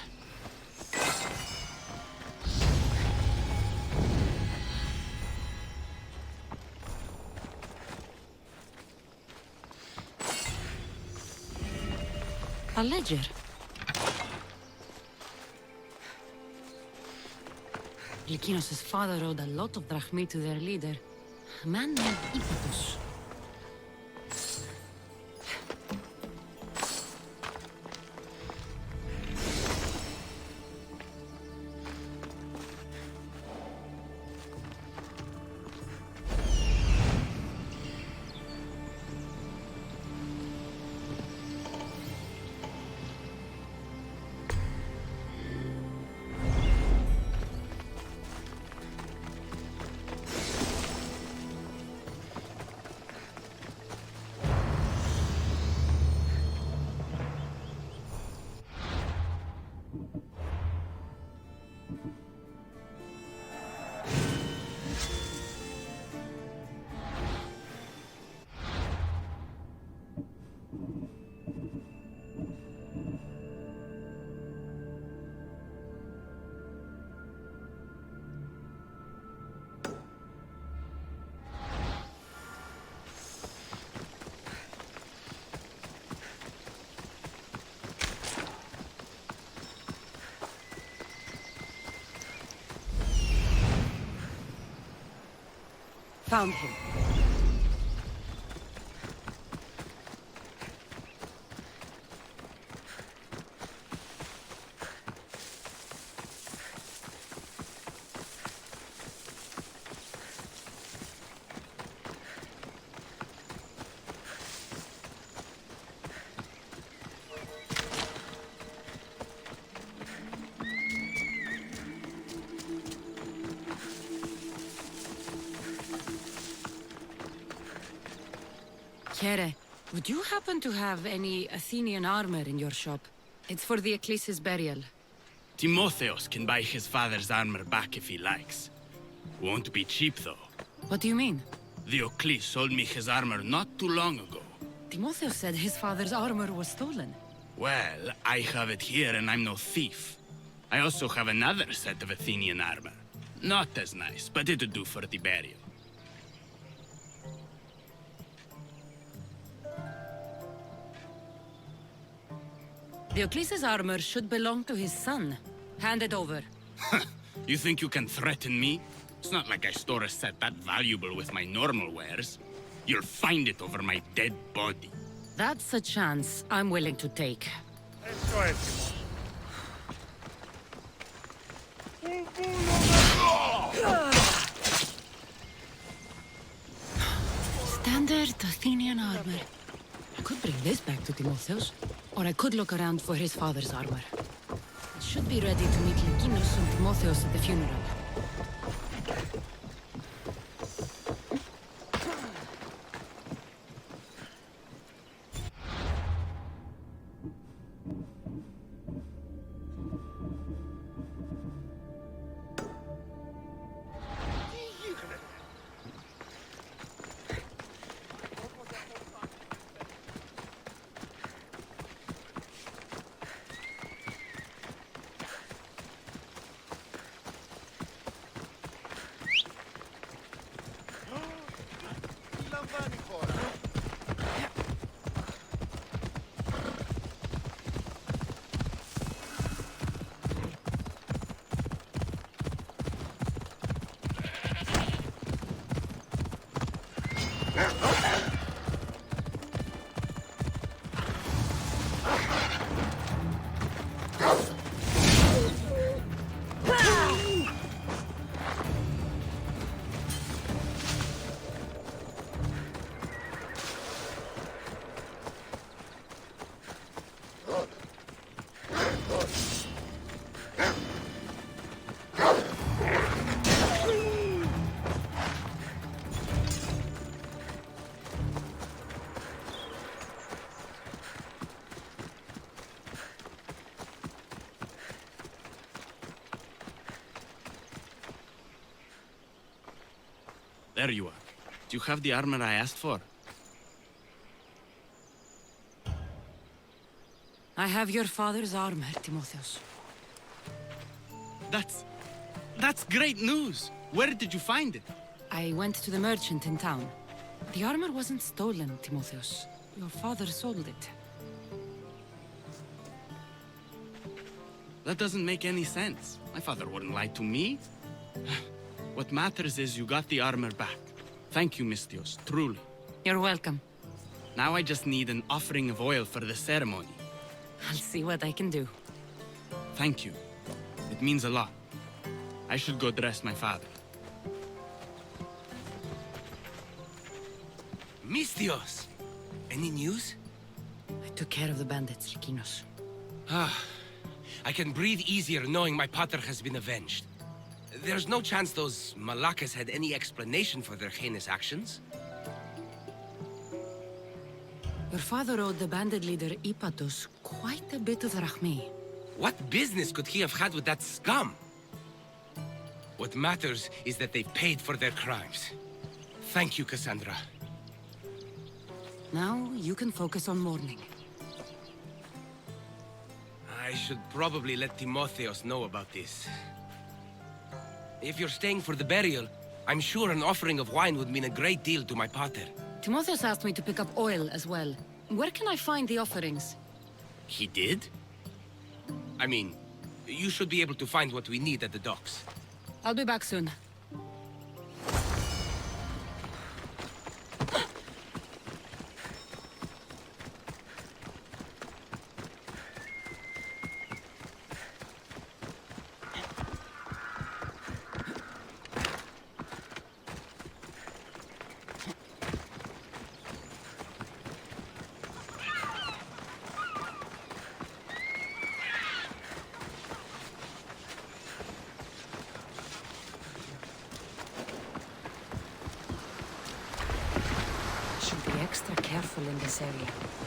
[SPEAKER 10] A ledger. Lykinos' father owed a lot of drachmi to their leader, a man named Ippatus. Found him. Here, would you happen to have any Athenian armor in your shop? It's for the Ecclesi's burial.
[SPEAKER 17] Timotheos can buy his father's armor back if he likes. Won't be cheap, though.
[SPEAKER 10] What do you mean?
[SPEAKER 17] The Eccles sold me his armor not too long ago.
[SPEAKER 10] Timotheos said his father's armor was stolen.
[SPEAKER 17] Well, I have it here and I'm no thief. I also have another set of Athenian armor. Not as nice, but it'll do for the burial.
[SPEAKER 10] The Ecclesi's armor should belong to his son. Hand it over.
[SPEAKER 17] You think you can threaten me? It's not like I store a set that valuable with my normal wares. You'll find it over my dead body.
[SPEAKER 10] That's a chance I'm willing to take. Standard Athenian armor. I could bring this back to Timotheos, or I could look around for his father's armor. It should be ready to meet Lykinos and Timotheos at the funeral.
[SPEAKER 17] There you are. Do you have the armor I asked for?
[SPEAKER 10] I have your father's armor, Timotheos.
[SPEAKER 17] That's great news! Where did you find it?
[SPEAKER 10] I went to the merchant in town. The armor wasn't stolen, Timotheos. Your father sold it.
[SPEAKER 17] That doesn't make any sense. My father wouldn't lie to me. What matters is you got the armor back. Thank you, Mistios, truly.
[SPEAKER 10] You're welcome.
[SPEAKER 17] Now I just need an offering of oil for the ceremony.
[SPEAKER 10] I'll see what I can do.
[SPEAKER 17] Thank you. It means a lot. I should go dress my father.
[SPEAKER 16] Mistios! Any news?
[SPEAKER 10] I took care of the bandits, Lykinos.
[SPEAKER 16] I can breathe easier knowing my pater has been avenged. There's no chance those Malakas had any explanation for their heinous actions?
[SPEAKER 10] Your father owed the bandit leader Ipatos quite a bit of drachmae.
[SPEAKER 16] What business could he have had with that scum? What matters is that they paid for their crimes. Thank you, Kassandra.
[SPEAKER 10] Now you can focus on mourning.
[SPEAKER 16] I should probably let Timotheos know about this. If you're staying for the burial, I'm sure an offering of wine would mean a great deal to my pater.
[SPEAKER 10] Timotheos asked me to pick up oil as well. Where can I find the offerings?
[SPEAKER 16] He did? I mean, you should be able to find what we need at the docks.
[SPEAKER 10] I'll be back soon.
[SPEAKER 3] careful in this area.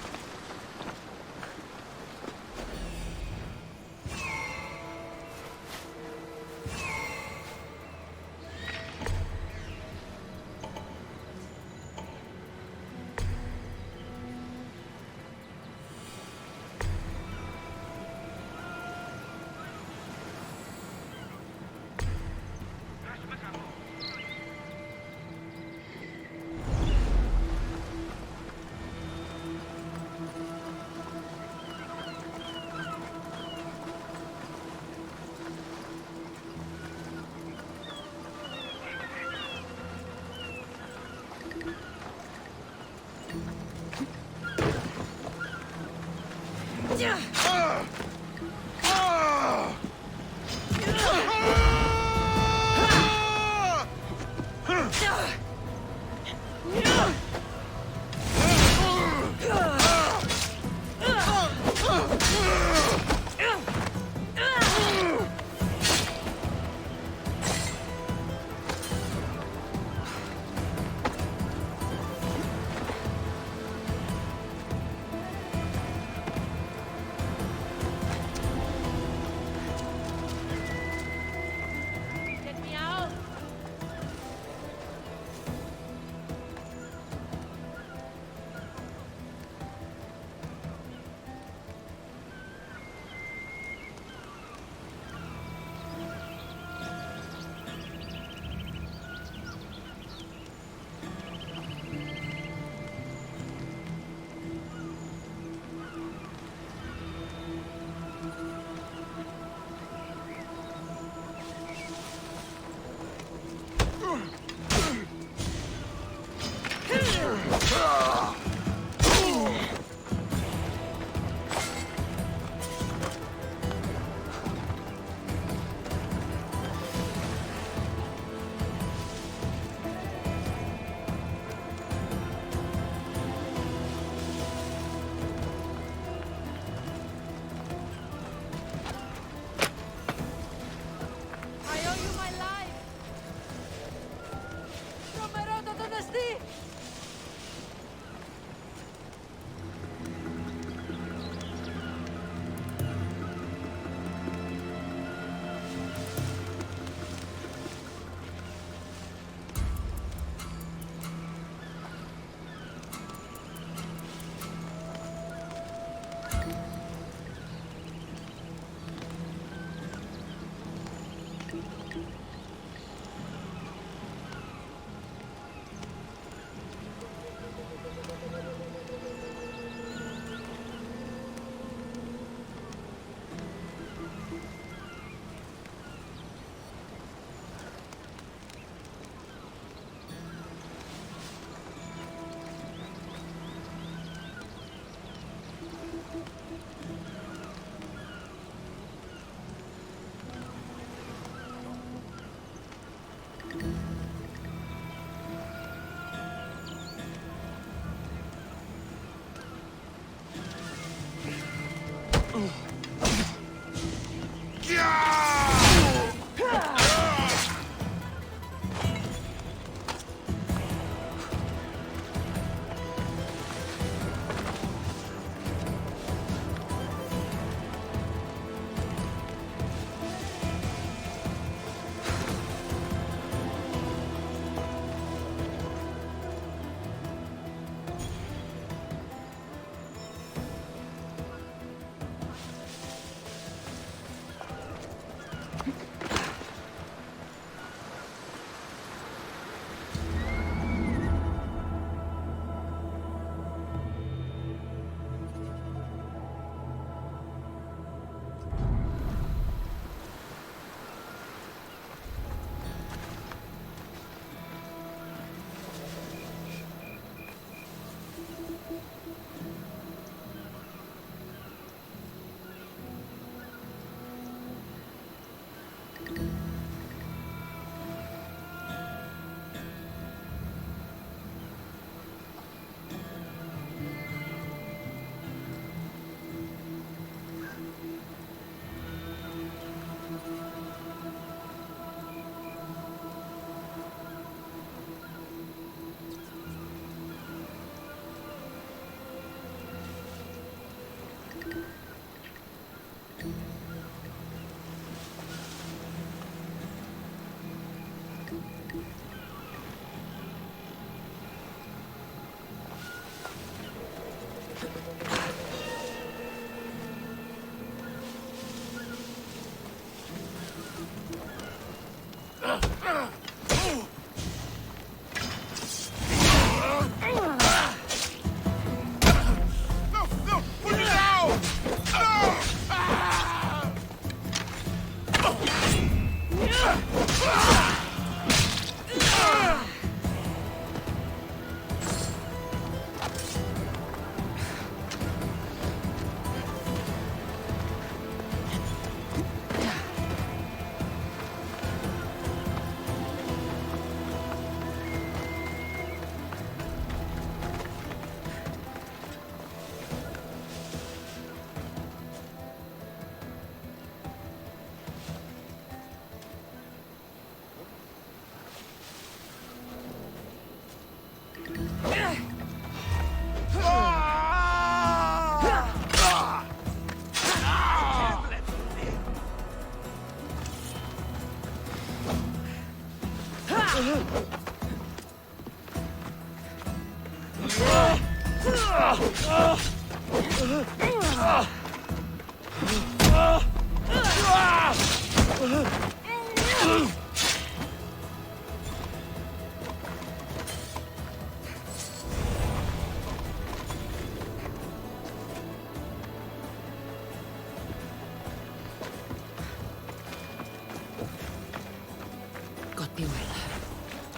[SPEAKER 10] God be well.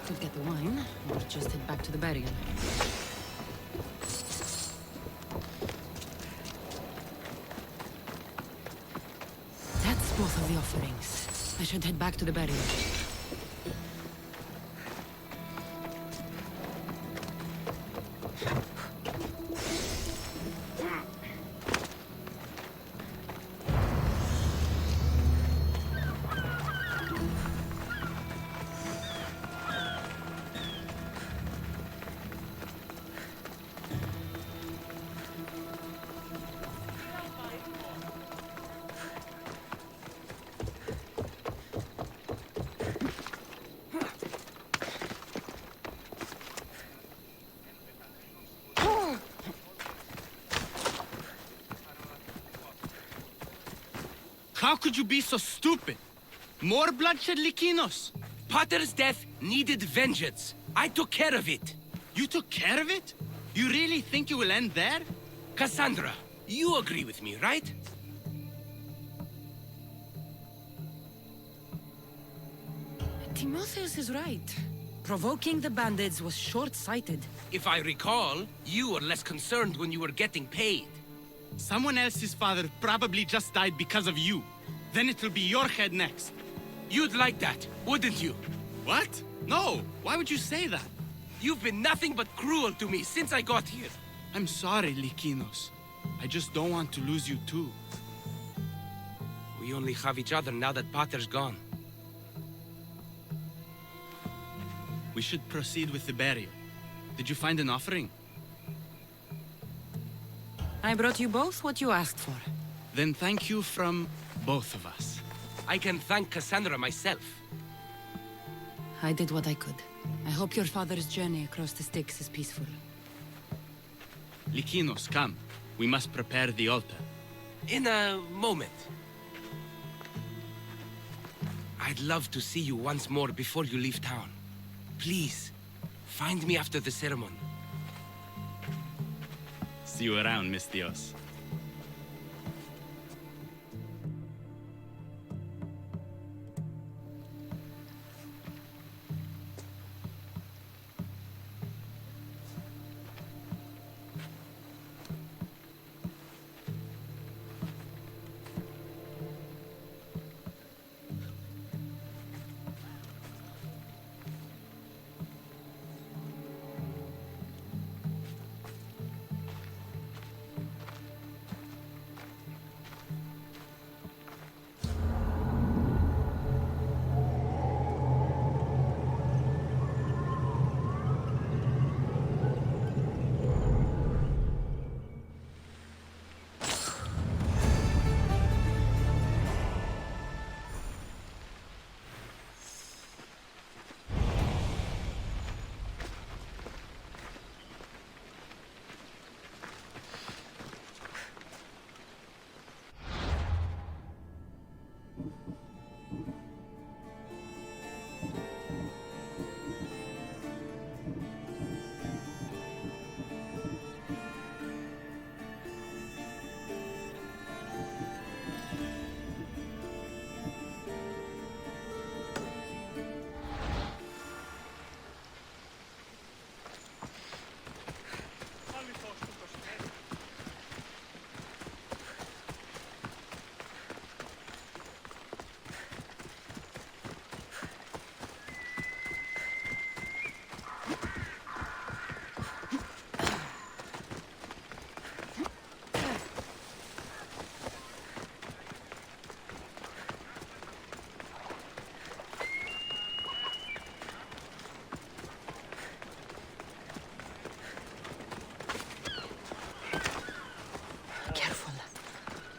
[SPEAKER 10] Could get the wine, or just head back to the burial. That's both of the offerings. I should head back to the burial.
[SPEAKER 17] How could you be so stupid? More bloodshed, Likinos?
[SPEAKER 16] Pater's death needed vengeance. I took care of it.
[SPEAKER 17] You took care of it? You really think you will end there?
[SPEAKER 16] Kassandra, you agree with me, right?
[SPEAKER 3] Timotheus is right. Provoking the bandits was short-sighted.
[SPEAKER 16] If I recall, you were less concerned when you were getting paid.
[SPEAKER 17] Someone else's father probably just died because of you. Then it'll be your head next.
[SPEAKER 16] You'd like that, wouldn't you?
[SPEAKER 17] What? No, why would you say that?
[SPEAKER 16] You've been nothing but cruel to me since I got here.
[SPEAKER 17] I'm sorry, Likinos. I just don't want to lose you too.
[SPEAKER 16] We only have each other now that Pater's gone.
[SPEAKER 17] We should proceed with the burial. Did you find an offering?
[SPEAKER 3] I brought you both what you asked for.
[SPEAKER 17] Then thank you from both of us.
[SPEAKER 16] I can thank Kassandra myself.
[SPEAKER 10] I did what I could. I hope your father's journey across the Styx is peaceful.
[SPEAKER 17] Likinos, come. We must prepare the altar.
[SPEAKER 16] In a moment. I'd love to see you once more before you leave town. Please, find me after the ceremony.
[SPEAKER 17] See you around, Mistios.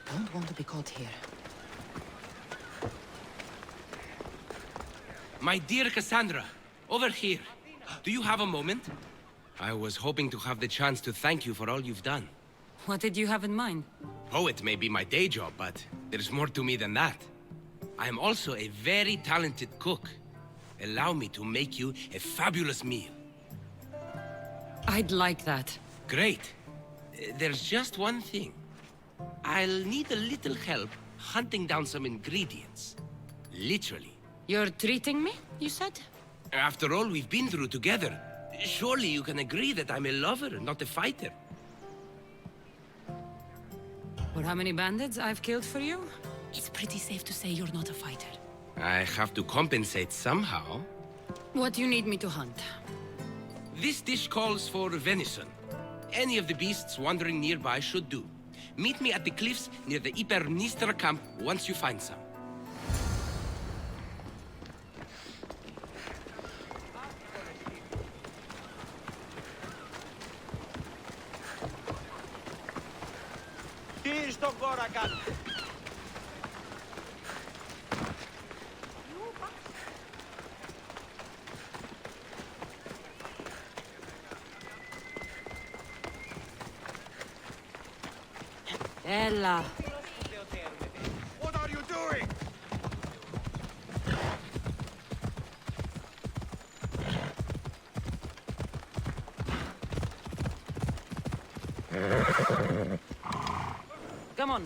[SPEAKER 10] Don't want to be caught here.
[SPEAKER 16] My dear Kassandra, over here. Do you have a moment? I was hoping to have the chance to thank you for all you've done.
[SPEAKER 10] What did you have in mind?
[SPEAKER 16] Poet may be my day job, but there's more to me than that. I am also a very talented cook. Allow me to make you a fabulous meal.
[SPEAKER 10] I'd like that.
[SPEAKER 16] Great. There's just one thing. I'll need a little help hunting down some ingredients. Literally.
[SPEAKER 10] You're treating me, you said?
[SPEAKER 16] After all we've been through together, surely you can agree that I'm a lover, not a fighter.
[SPEAKER 10] For how many bandits I've killed for you? It's pretty safe to say you're not a fighter.
[SPEAKER 16] I have to compensate somehow.
[SPEAKER 10] What do you need me to hunt?
[SPEAKER 16] This dish calls for venison. Any of the beasts wandering nearby should do. Meet me at the cliffs near the Ipernistra camp once you find some.
[SPEAKER 18] Τι στον κόρα κάνει.
[SPEAKER 10] Ella.
[SPEAKER 18] What are you doing?
[SPEAKER 10] Come on.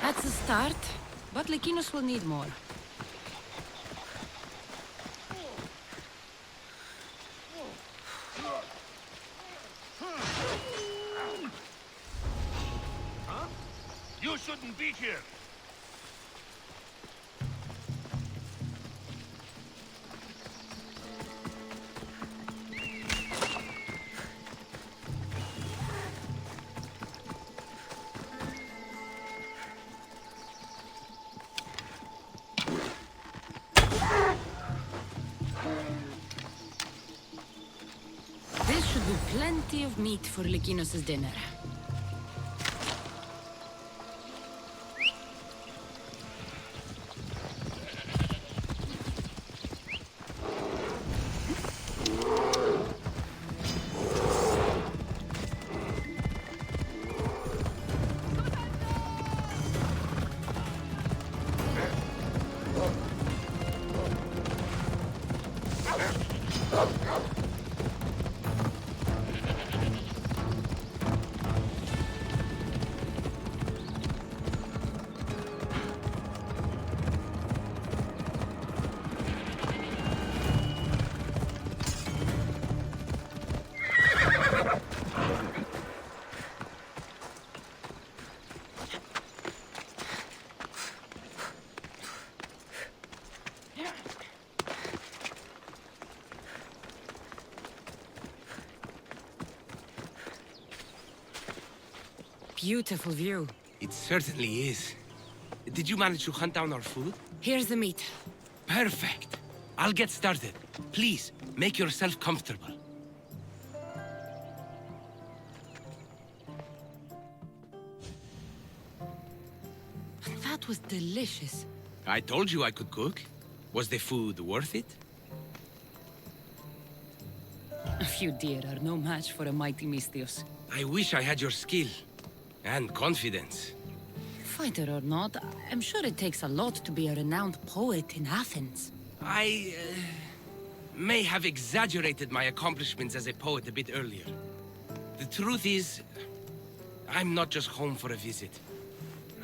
[SPEAKER 10] That's a start, but Lykinos will need more.
[SPEAKER 18] Huh? You shouldn't be here.
[SPEAKER 10] This should be plenty of meat for Lykinos' dinner. Beautiful view.
[SPEAKER 16] It certainly is. Did you manage to hunt down our food?
[SPEAKER 10] Here's the meat.
[SPEAKER 16] Perfect. I'll get started. Please, make yourself comfortable.
[SPEAKER 10] That was delicious.
[SPEAKER 16] I told you I could cook. Was the food worth it?
[SPEAKER 10] A few deer are no match for a mighty Misthios.
[SPEAKER 16] I wish I had your skill. And confidence.
[SPEAKER 10] Fighter or not, I'm sure it takes a lot to be a renowned poet in Athens.
[SPEAKER 16] I may have exaggerated my accomplishments as a poet a bit earlier. The truth is, I'm not just home for a visit.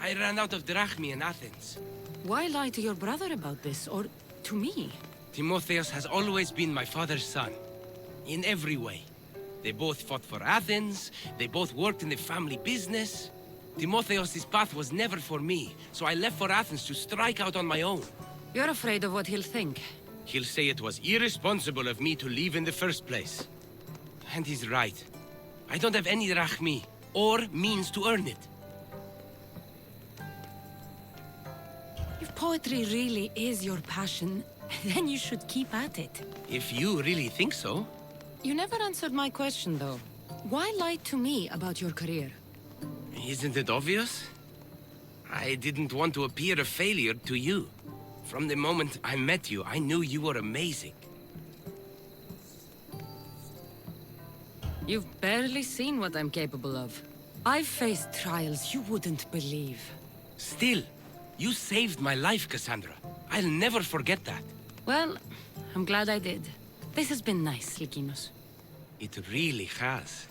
[SPEAKER 16] I ran out of drachmi in Athens.
[SPEAKER 10] Why lie to your brother about this, or to me?
[SPEAKER 16] Timotheos has always been my father's son. In every way. They both fought for Athens, they both worked in the family business. Timotheos' path was never for me, so I left for Athens to strike out on my own.
[SPEAKER 10] You're afraid of what he'll think.
[SPEAKER 16] He'll say it was irresponsible of me to leave in the first place. And he's right. I don't have any drachmi, or means to earn it.
[SPEAKER 10] If poetry really is your passion, then you should keep at it.
[SPEAKER 16] If you really think so.
[SPEAKER 10] You never answered my question, though. Why lie to me about your career?
[SPEAKER 16] Isn't it obvious? I didn't want to appear a failure to you. From the moment I met you, I knew you were amazing.
[SPEAKER 10] You've barely seen what I'm capable of. I've faced trials you wouldn't believe.
[SPEAKER 16] Still, you saved my life, Kassandra. I'll never forget that.
[SPEAKER 10] Well, I'm glad I did. This has been nice, Lykinos.
[SPEAKER 16] It really has.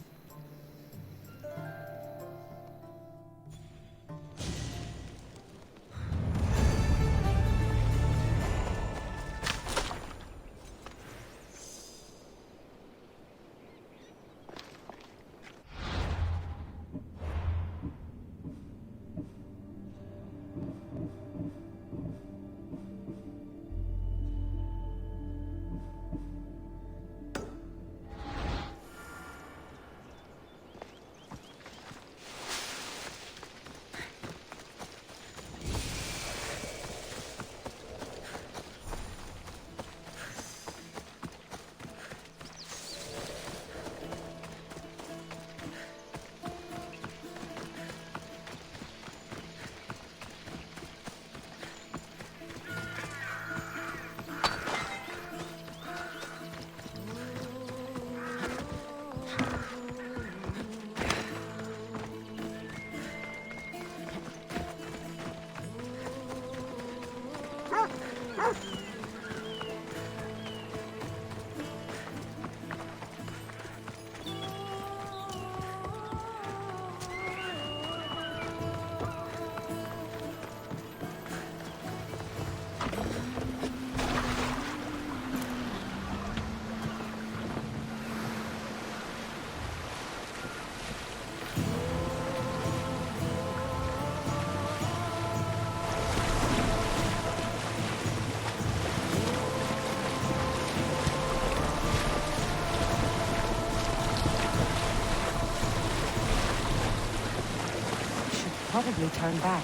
[SPEAKER 3] Probably turn back.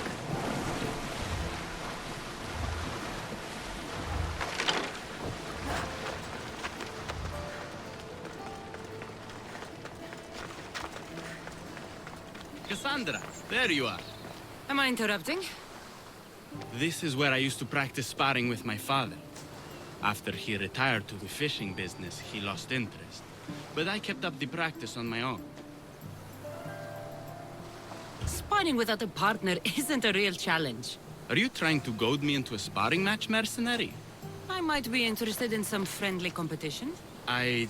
[SPEAKER 17] Kassandra, there you are.
[SPEAKER 10] Am I interrupting?
[SPEAKER 17] This is where I used to practice sparring with my father. After he retired to the fishing business, he lost interest. But I kept up the practice on my own.
[SPEAKER 10] Sparring without a partner isn't a real challenge.
[SPEAKER 17] Are you trying to goad me into a sparring match, mercenary?
[SPEAKER 10] I might be interested in some friendly competition.
[SPEAKER 17] I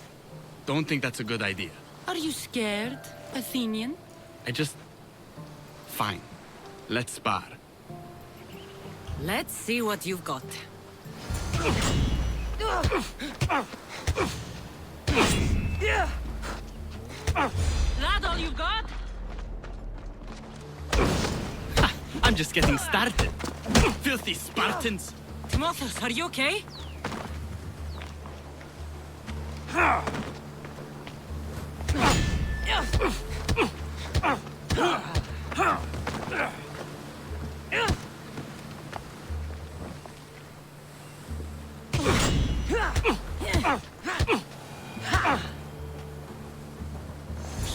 [SPEAKER 17] don't think that's a good idea.
[SPEAKER 10] Are you scared, Athenian?
[SPEAKER 17] Fine. Let's spar.
[SPEAKER 10] Let's see what you've got. That all you've got?
[SPEAKER 17] I'm just getting started. Filthy Spartans!
[SPEAKER 10] Timotheus, are you okay?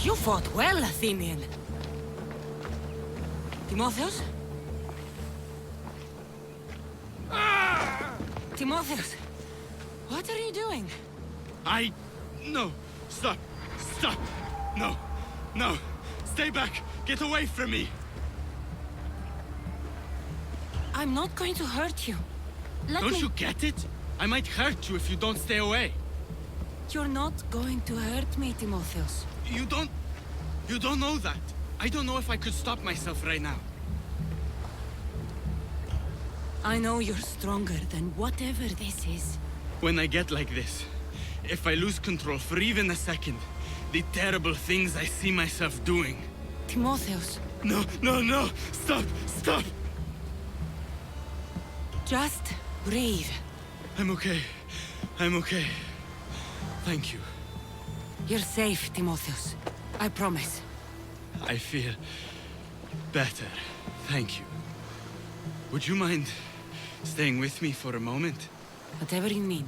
[SPEAKER 10] You fought well, Athenian. Timotheus? Timotheus, what are you doing?
[SPEAKER 17] No! Stop! Stop! No! No! Stay back! Get away from me!
[SPEAKER 10] I'm not going to hurt you.
[SPEAKER 17] Don't you get it? I might hurt you if you don't stay away.
[SPEAKER 10] You're not going to hurt me, Timotheus.
[SPEAKER 17] You don't know that. I don't know if I could stop myself right now.
[SPEAKER 10] I know you're stronger than whatever this is.
[SPEAKER 17] When I get like this, if I lose control for even a second, the terrible things I see myself doing.
[SPEAKER 10] Timotheus.
[SPEAKER 17] No, no, no! Stop! Stop!
[SPEAKER 10] Just breathe.
[SPEAKER 17] I'm okay. I'm okay. Thank you.
[SPEAKER 10] You're safe, Timotheus. I promise.
[SPEAKER 17] I feel better. Thank you. Would you mind staying with me for a moment?
[SPEAKER 10] Whatever you need.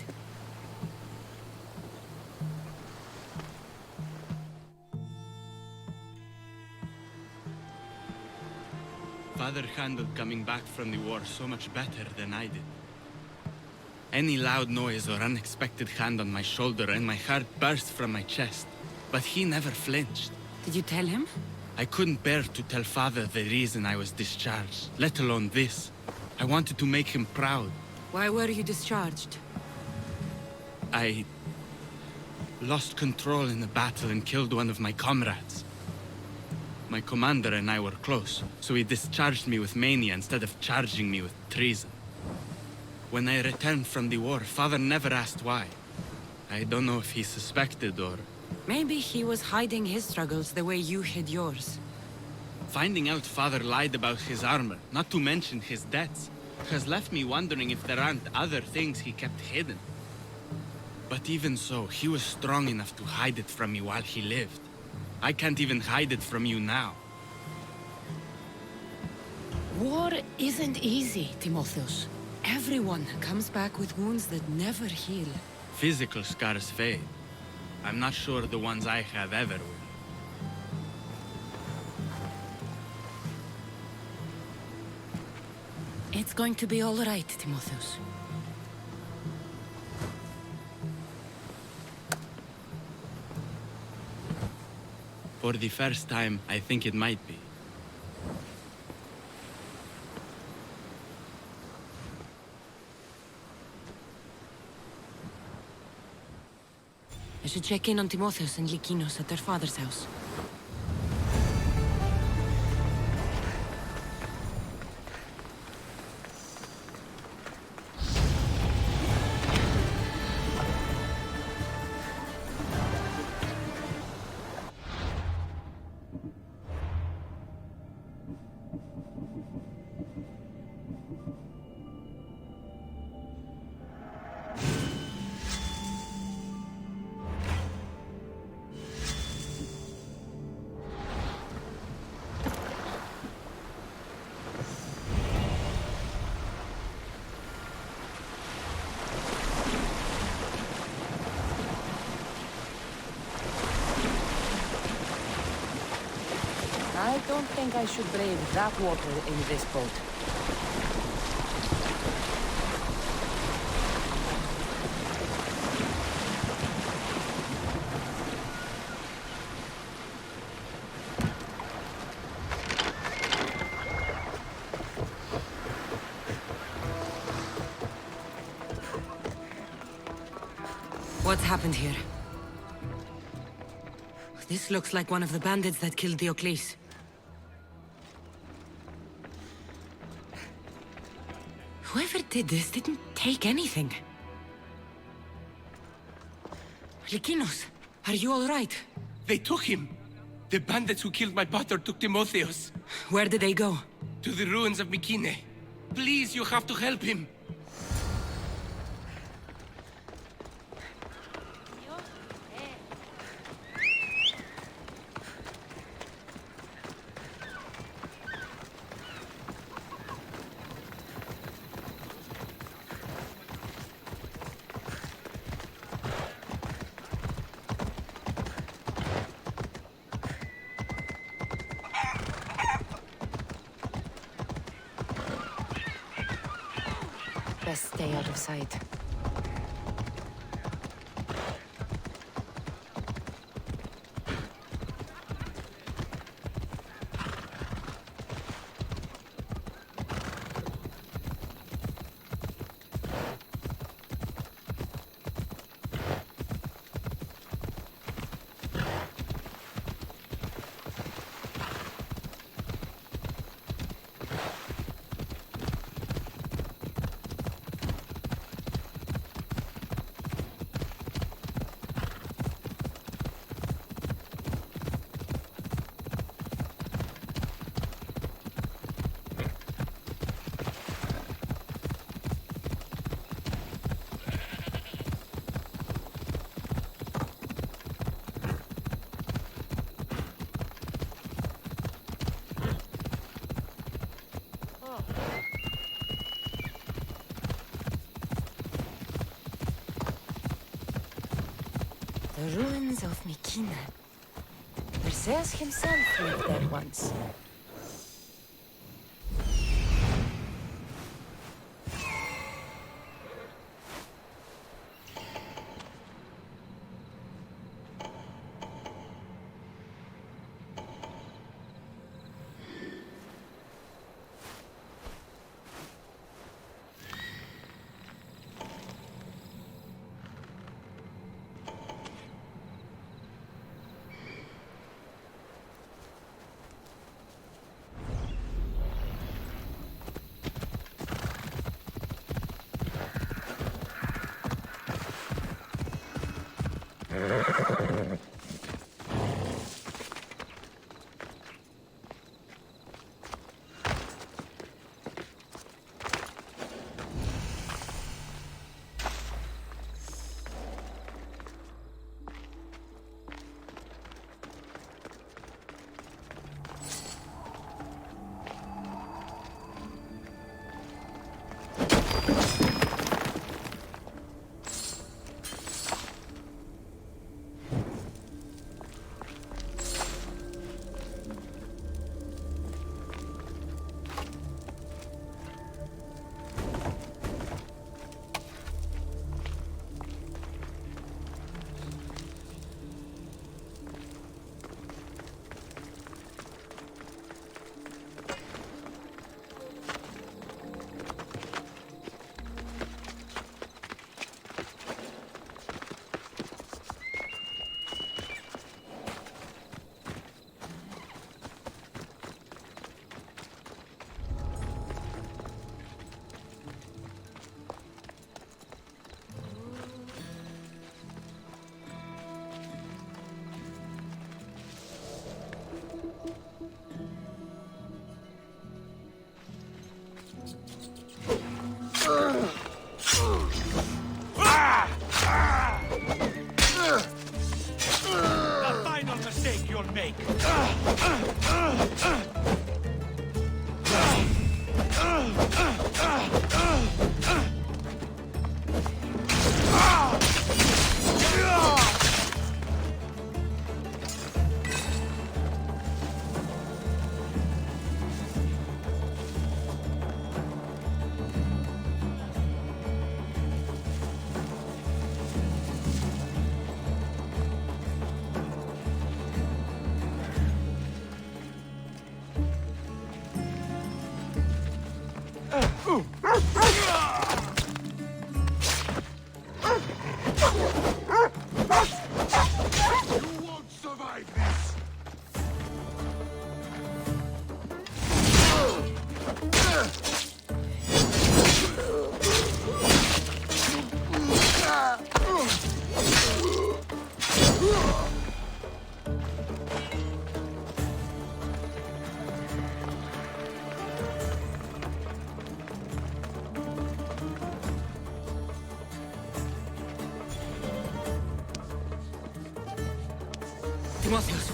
[SPEAKER 17] Father handled coming back from the war so much better than I did. Any loud noise or unexpected hand on my shoulder and my heart burst from my chest. But he never flinched.
[SPEAKER 10] Did you tell him?
[SPEAKER 17] I couldn't bear to tell Father the reason I was discharged, let alone this. I wanted to make him proud.
[SPEAKER 10] Why were you discharged?
[SPEAKER 17] I lost control in the battle and killed one of my comrades. My commander and I were close, so he discharged me with mania instead of charging me with treason. When I returned from the war, Father never asked why. I don't know if he suspected or...
[SPEAKER 10] Maybe he was hiding his struggles the way you hid yours.
[SPEAKER 17] Finding out Father lied about his armor, not to mention his debts, has left me wondering if there aren't other things he kept hidden. But even so, he was strong enough to hide it from me while he lived. I can't even hide it from you now.
[SPEAKER 10] War isn't easy, Timotheus. Everyone comes back with wounds that never heal.
[SPEAKER 17] Physical scars fade. I'm not sure the ones I have ever will.
[SPEAKER 10] It's going to be all right, Timotheus.
[SPEAKER 17] For the first time, I think it might be.
[SPEAKER 10] I should check in on Timotheus and Lykinos at their father's house. I don't think I should brave that water in this boat. What's happened here? This looks like one of the bandits that killed Diocles. Whoever did this didn't take anything. Lykinos, are you all right?
[SPEAKER 16] They took him. The bandits who killed my brother took Timotheus.
[SPEAKER 10] Where did they go?
[SPEAKER 16] To the ruins of Mykine. Please, you have to help him.
[SPEAKER 3] Best stay out of sight. The ruins of Mykine. Perseus himself lived there once.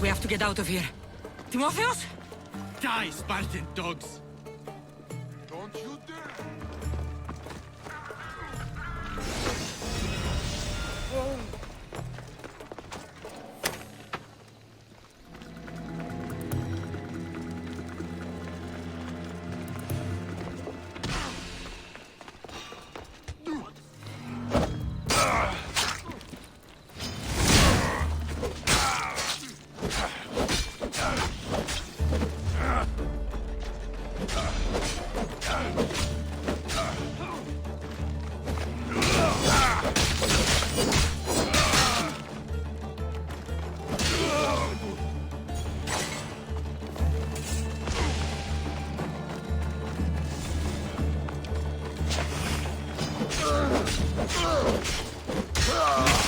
[SPEAKER 10] we have to get out of here. Timotheus?
[SPEAKER 17] Die, Spartan dogs!
[SPEAKER 18] Don't you dare!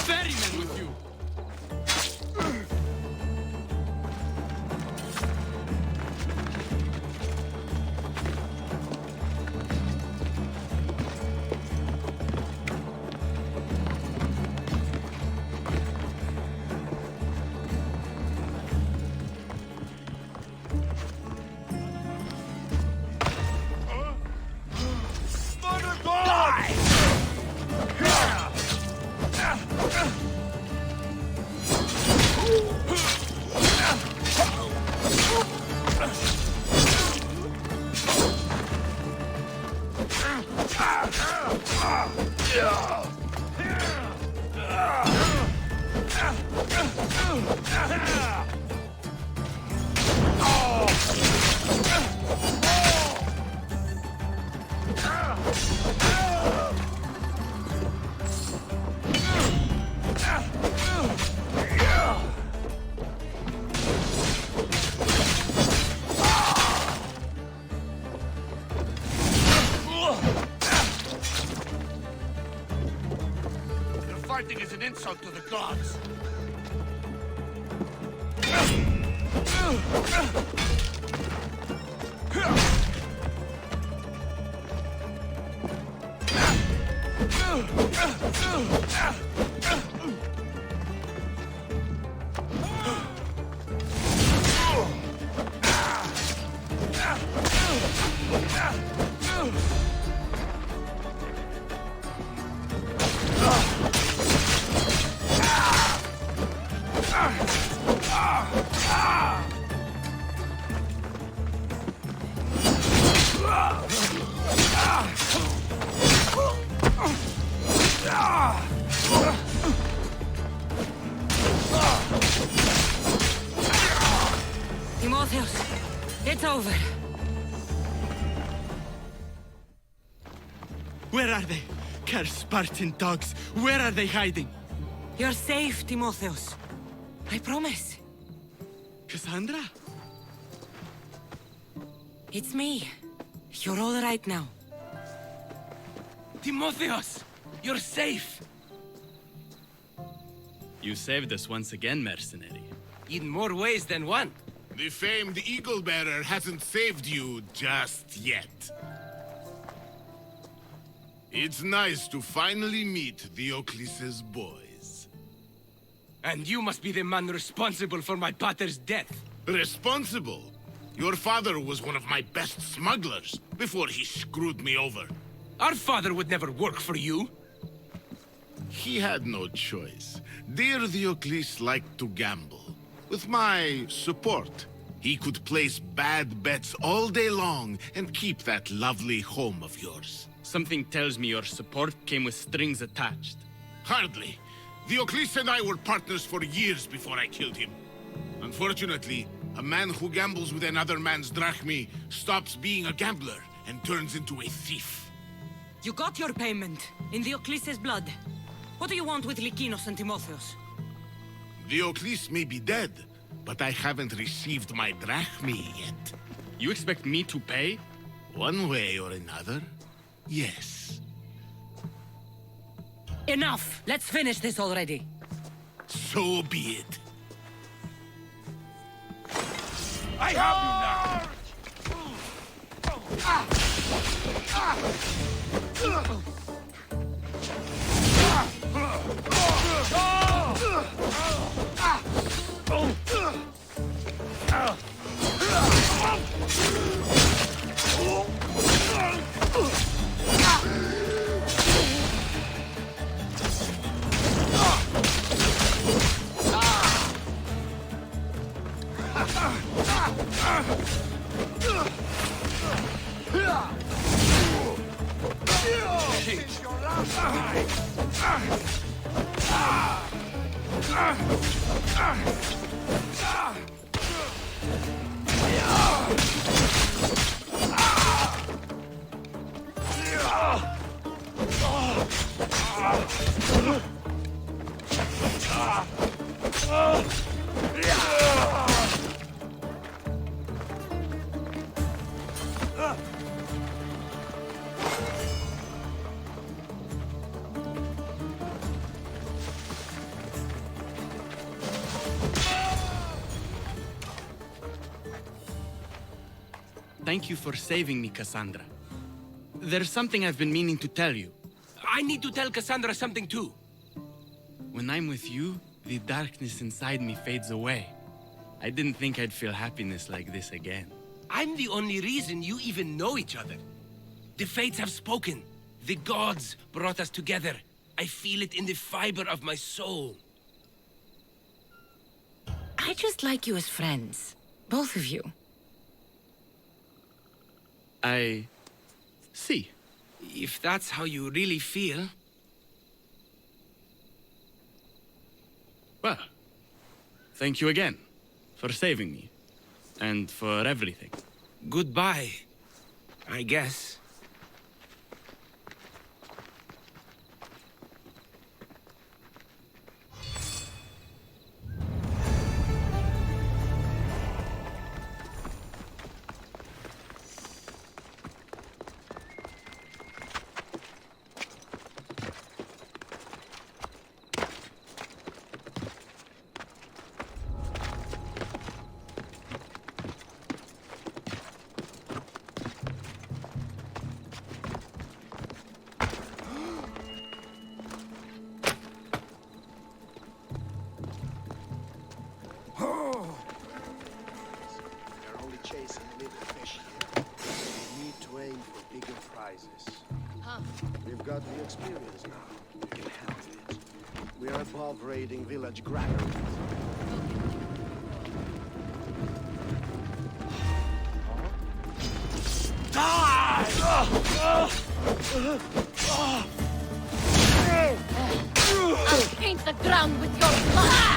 [SPEAKER 17] Ferryman with you!
[SPEAKER 18] Fighting is an insult to the gods.
[SPEAKER 10] Timotheus, it's over.
[SPEAKER 17] Where are they? Cursed Spartan dogs! Where are they hiding?
[SPEAKER 10] You're safe, Timotheus. I promise.
[SPEAKER 17] Kassandra?
[SPEAKER 10] It's me. You're all right now.
[SPEAKER 16] Timotheus! You're safe!
[SPEAKER 17] You saved us once again, mercenary.
[SPEAKER 16] In more ways than one.
[SPEAKER 13] The famed Eagle Bearer hasn't saved you just yet. It's nice to finally meet Diocles' boys.
[SPEAKER 16] And you must be the man responsible for my pater's death.
[SPEAKER 13] Responsible? Your father was one of my best smugglers before he screwed me over.
[SPEAKER 16] Our father would never work for you.
[SPEAKER 13] He had no choice. Dear Diocles liked to gamble. With my support, he could place bad bets all day long and keep that lovely home of yours.
[SPEAKER 17] Something tells me your support came with strings attached.
[SPEAKER 13] Hardly. Diocles and I were partners for years before I killed him. Unfortunately, a man who gambles with another man's drachmi stops being a gambler and turns into a thief.
[SPEAKER 10] You got your payment, in Diocles' blood. What do you want with Lykinos and Timotheus?
[SPEAKER 13] Diocles may be dead, but I haven't received my drachmi yet.
[SPEAKER 17] You expect me to pay?
[SPEAKER 13] One way or another, yes.
[SPEAKER 10] Enough! Let's finish this already.
[SPEAKER 13] So be it.
[SPEAKER 18] I have you now!
[SPEAKER 17] Thank you for saving me, Kassandra. There's something I've been meaning to tell you.
[SPEAKER 16] I need to tell Kassandra something too.
[SPEAKER 17] When I'm with you, the darkness inside me fades away. I didn't think I'd feel happiness like this again.
[SPEAKER 16] I'm the only reason you even know each other. The fates have spoken. The gods brought us together. I feel it in the fiber of my soul.
[SPEAKER 10] I just like you as friends. Both of you.
[SPEAKER 17] I see.
[SPEAKER 16] If that's how you really feel...
[SPEAKER 17] Well, thank you again for saving me. And for everything.
[SPEAKER 16] Goodbye, I guess.
[SPEAKER 19] We've got the experience now. We can handle it. We are above raiding village granaries.
[SPEAKER 10] I'll paint the ground with your blood!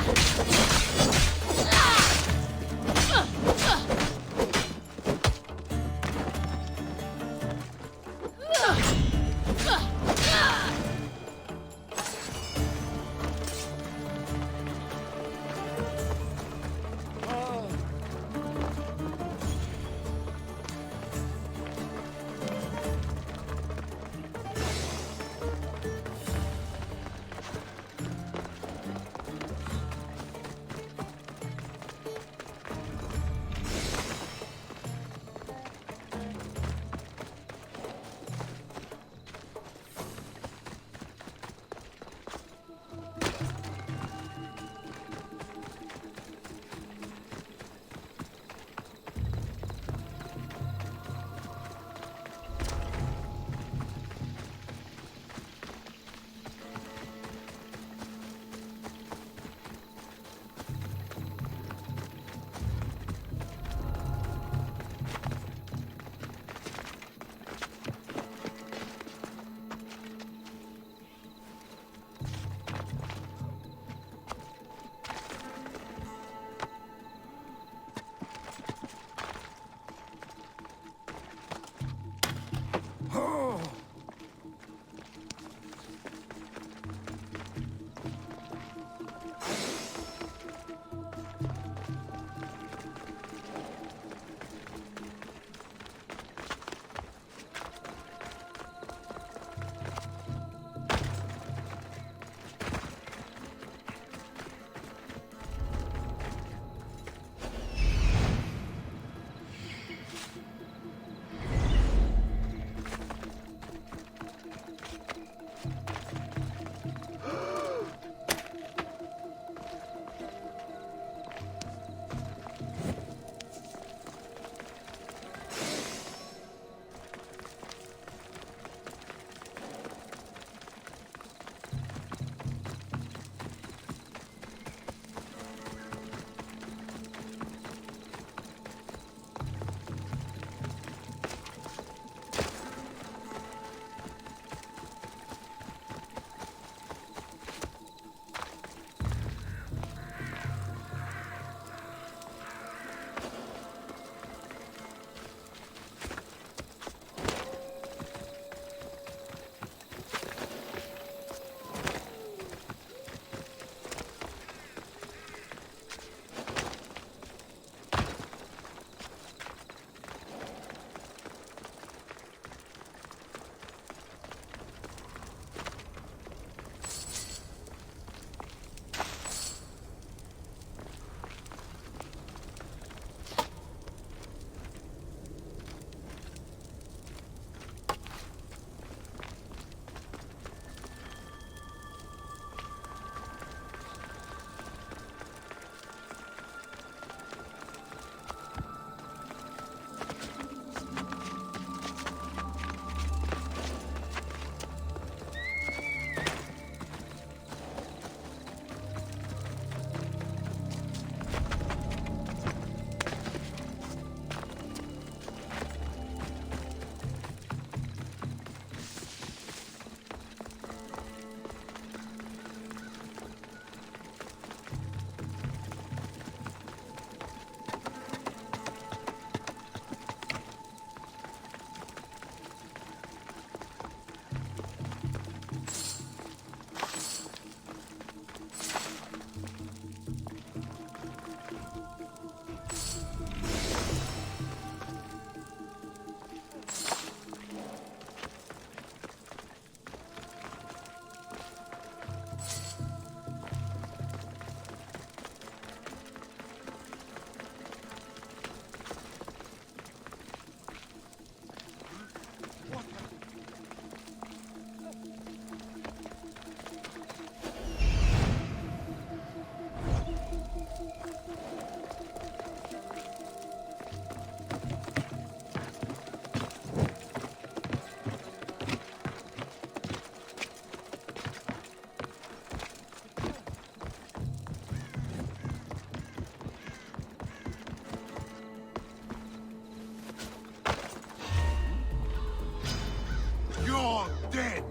[SPEAKER 18] dead.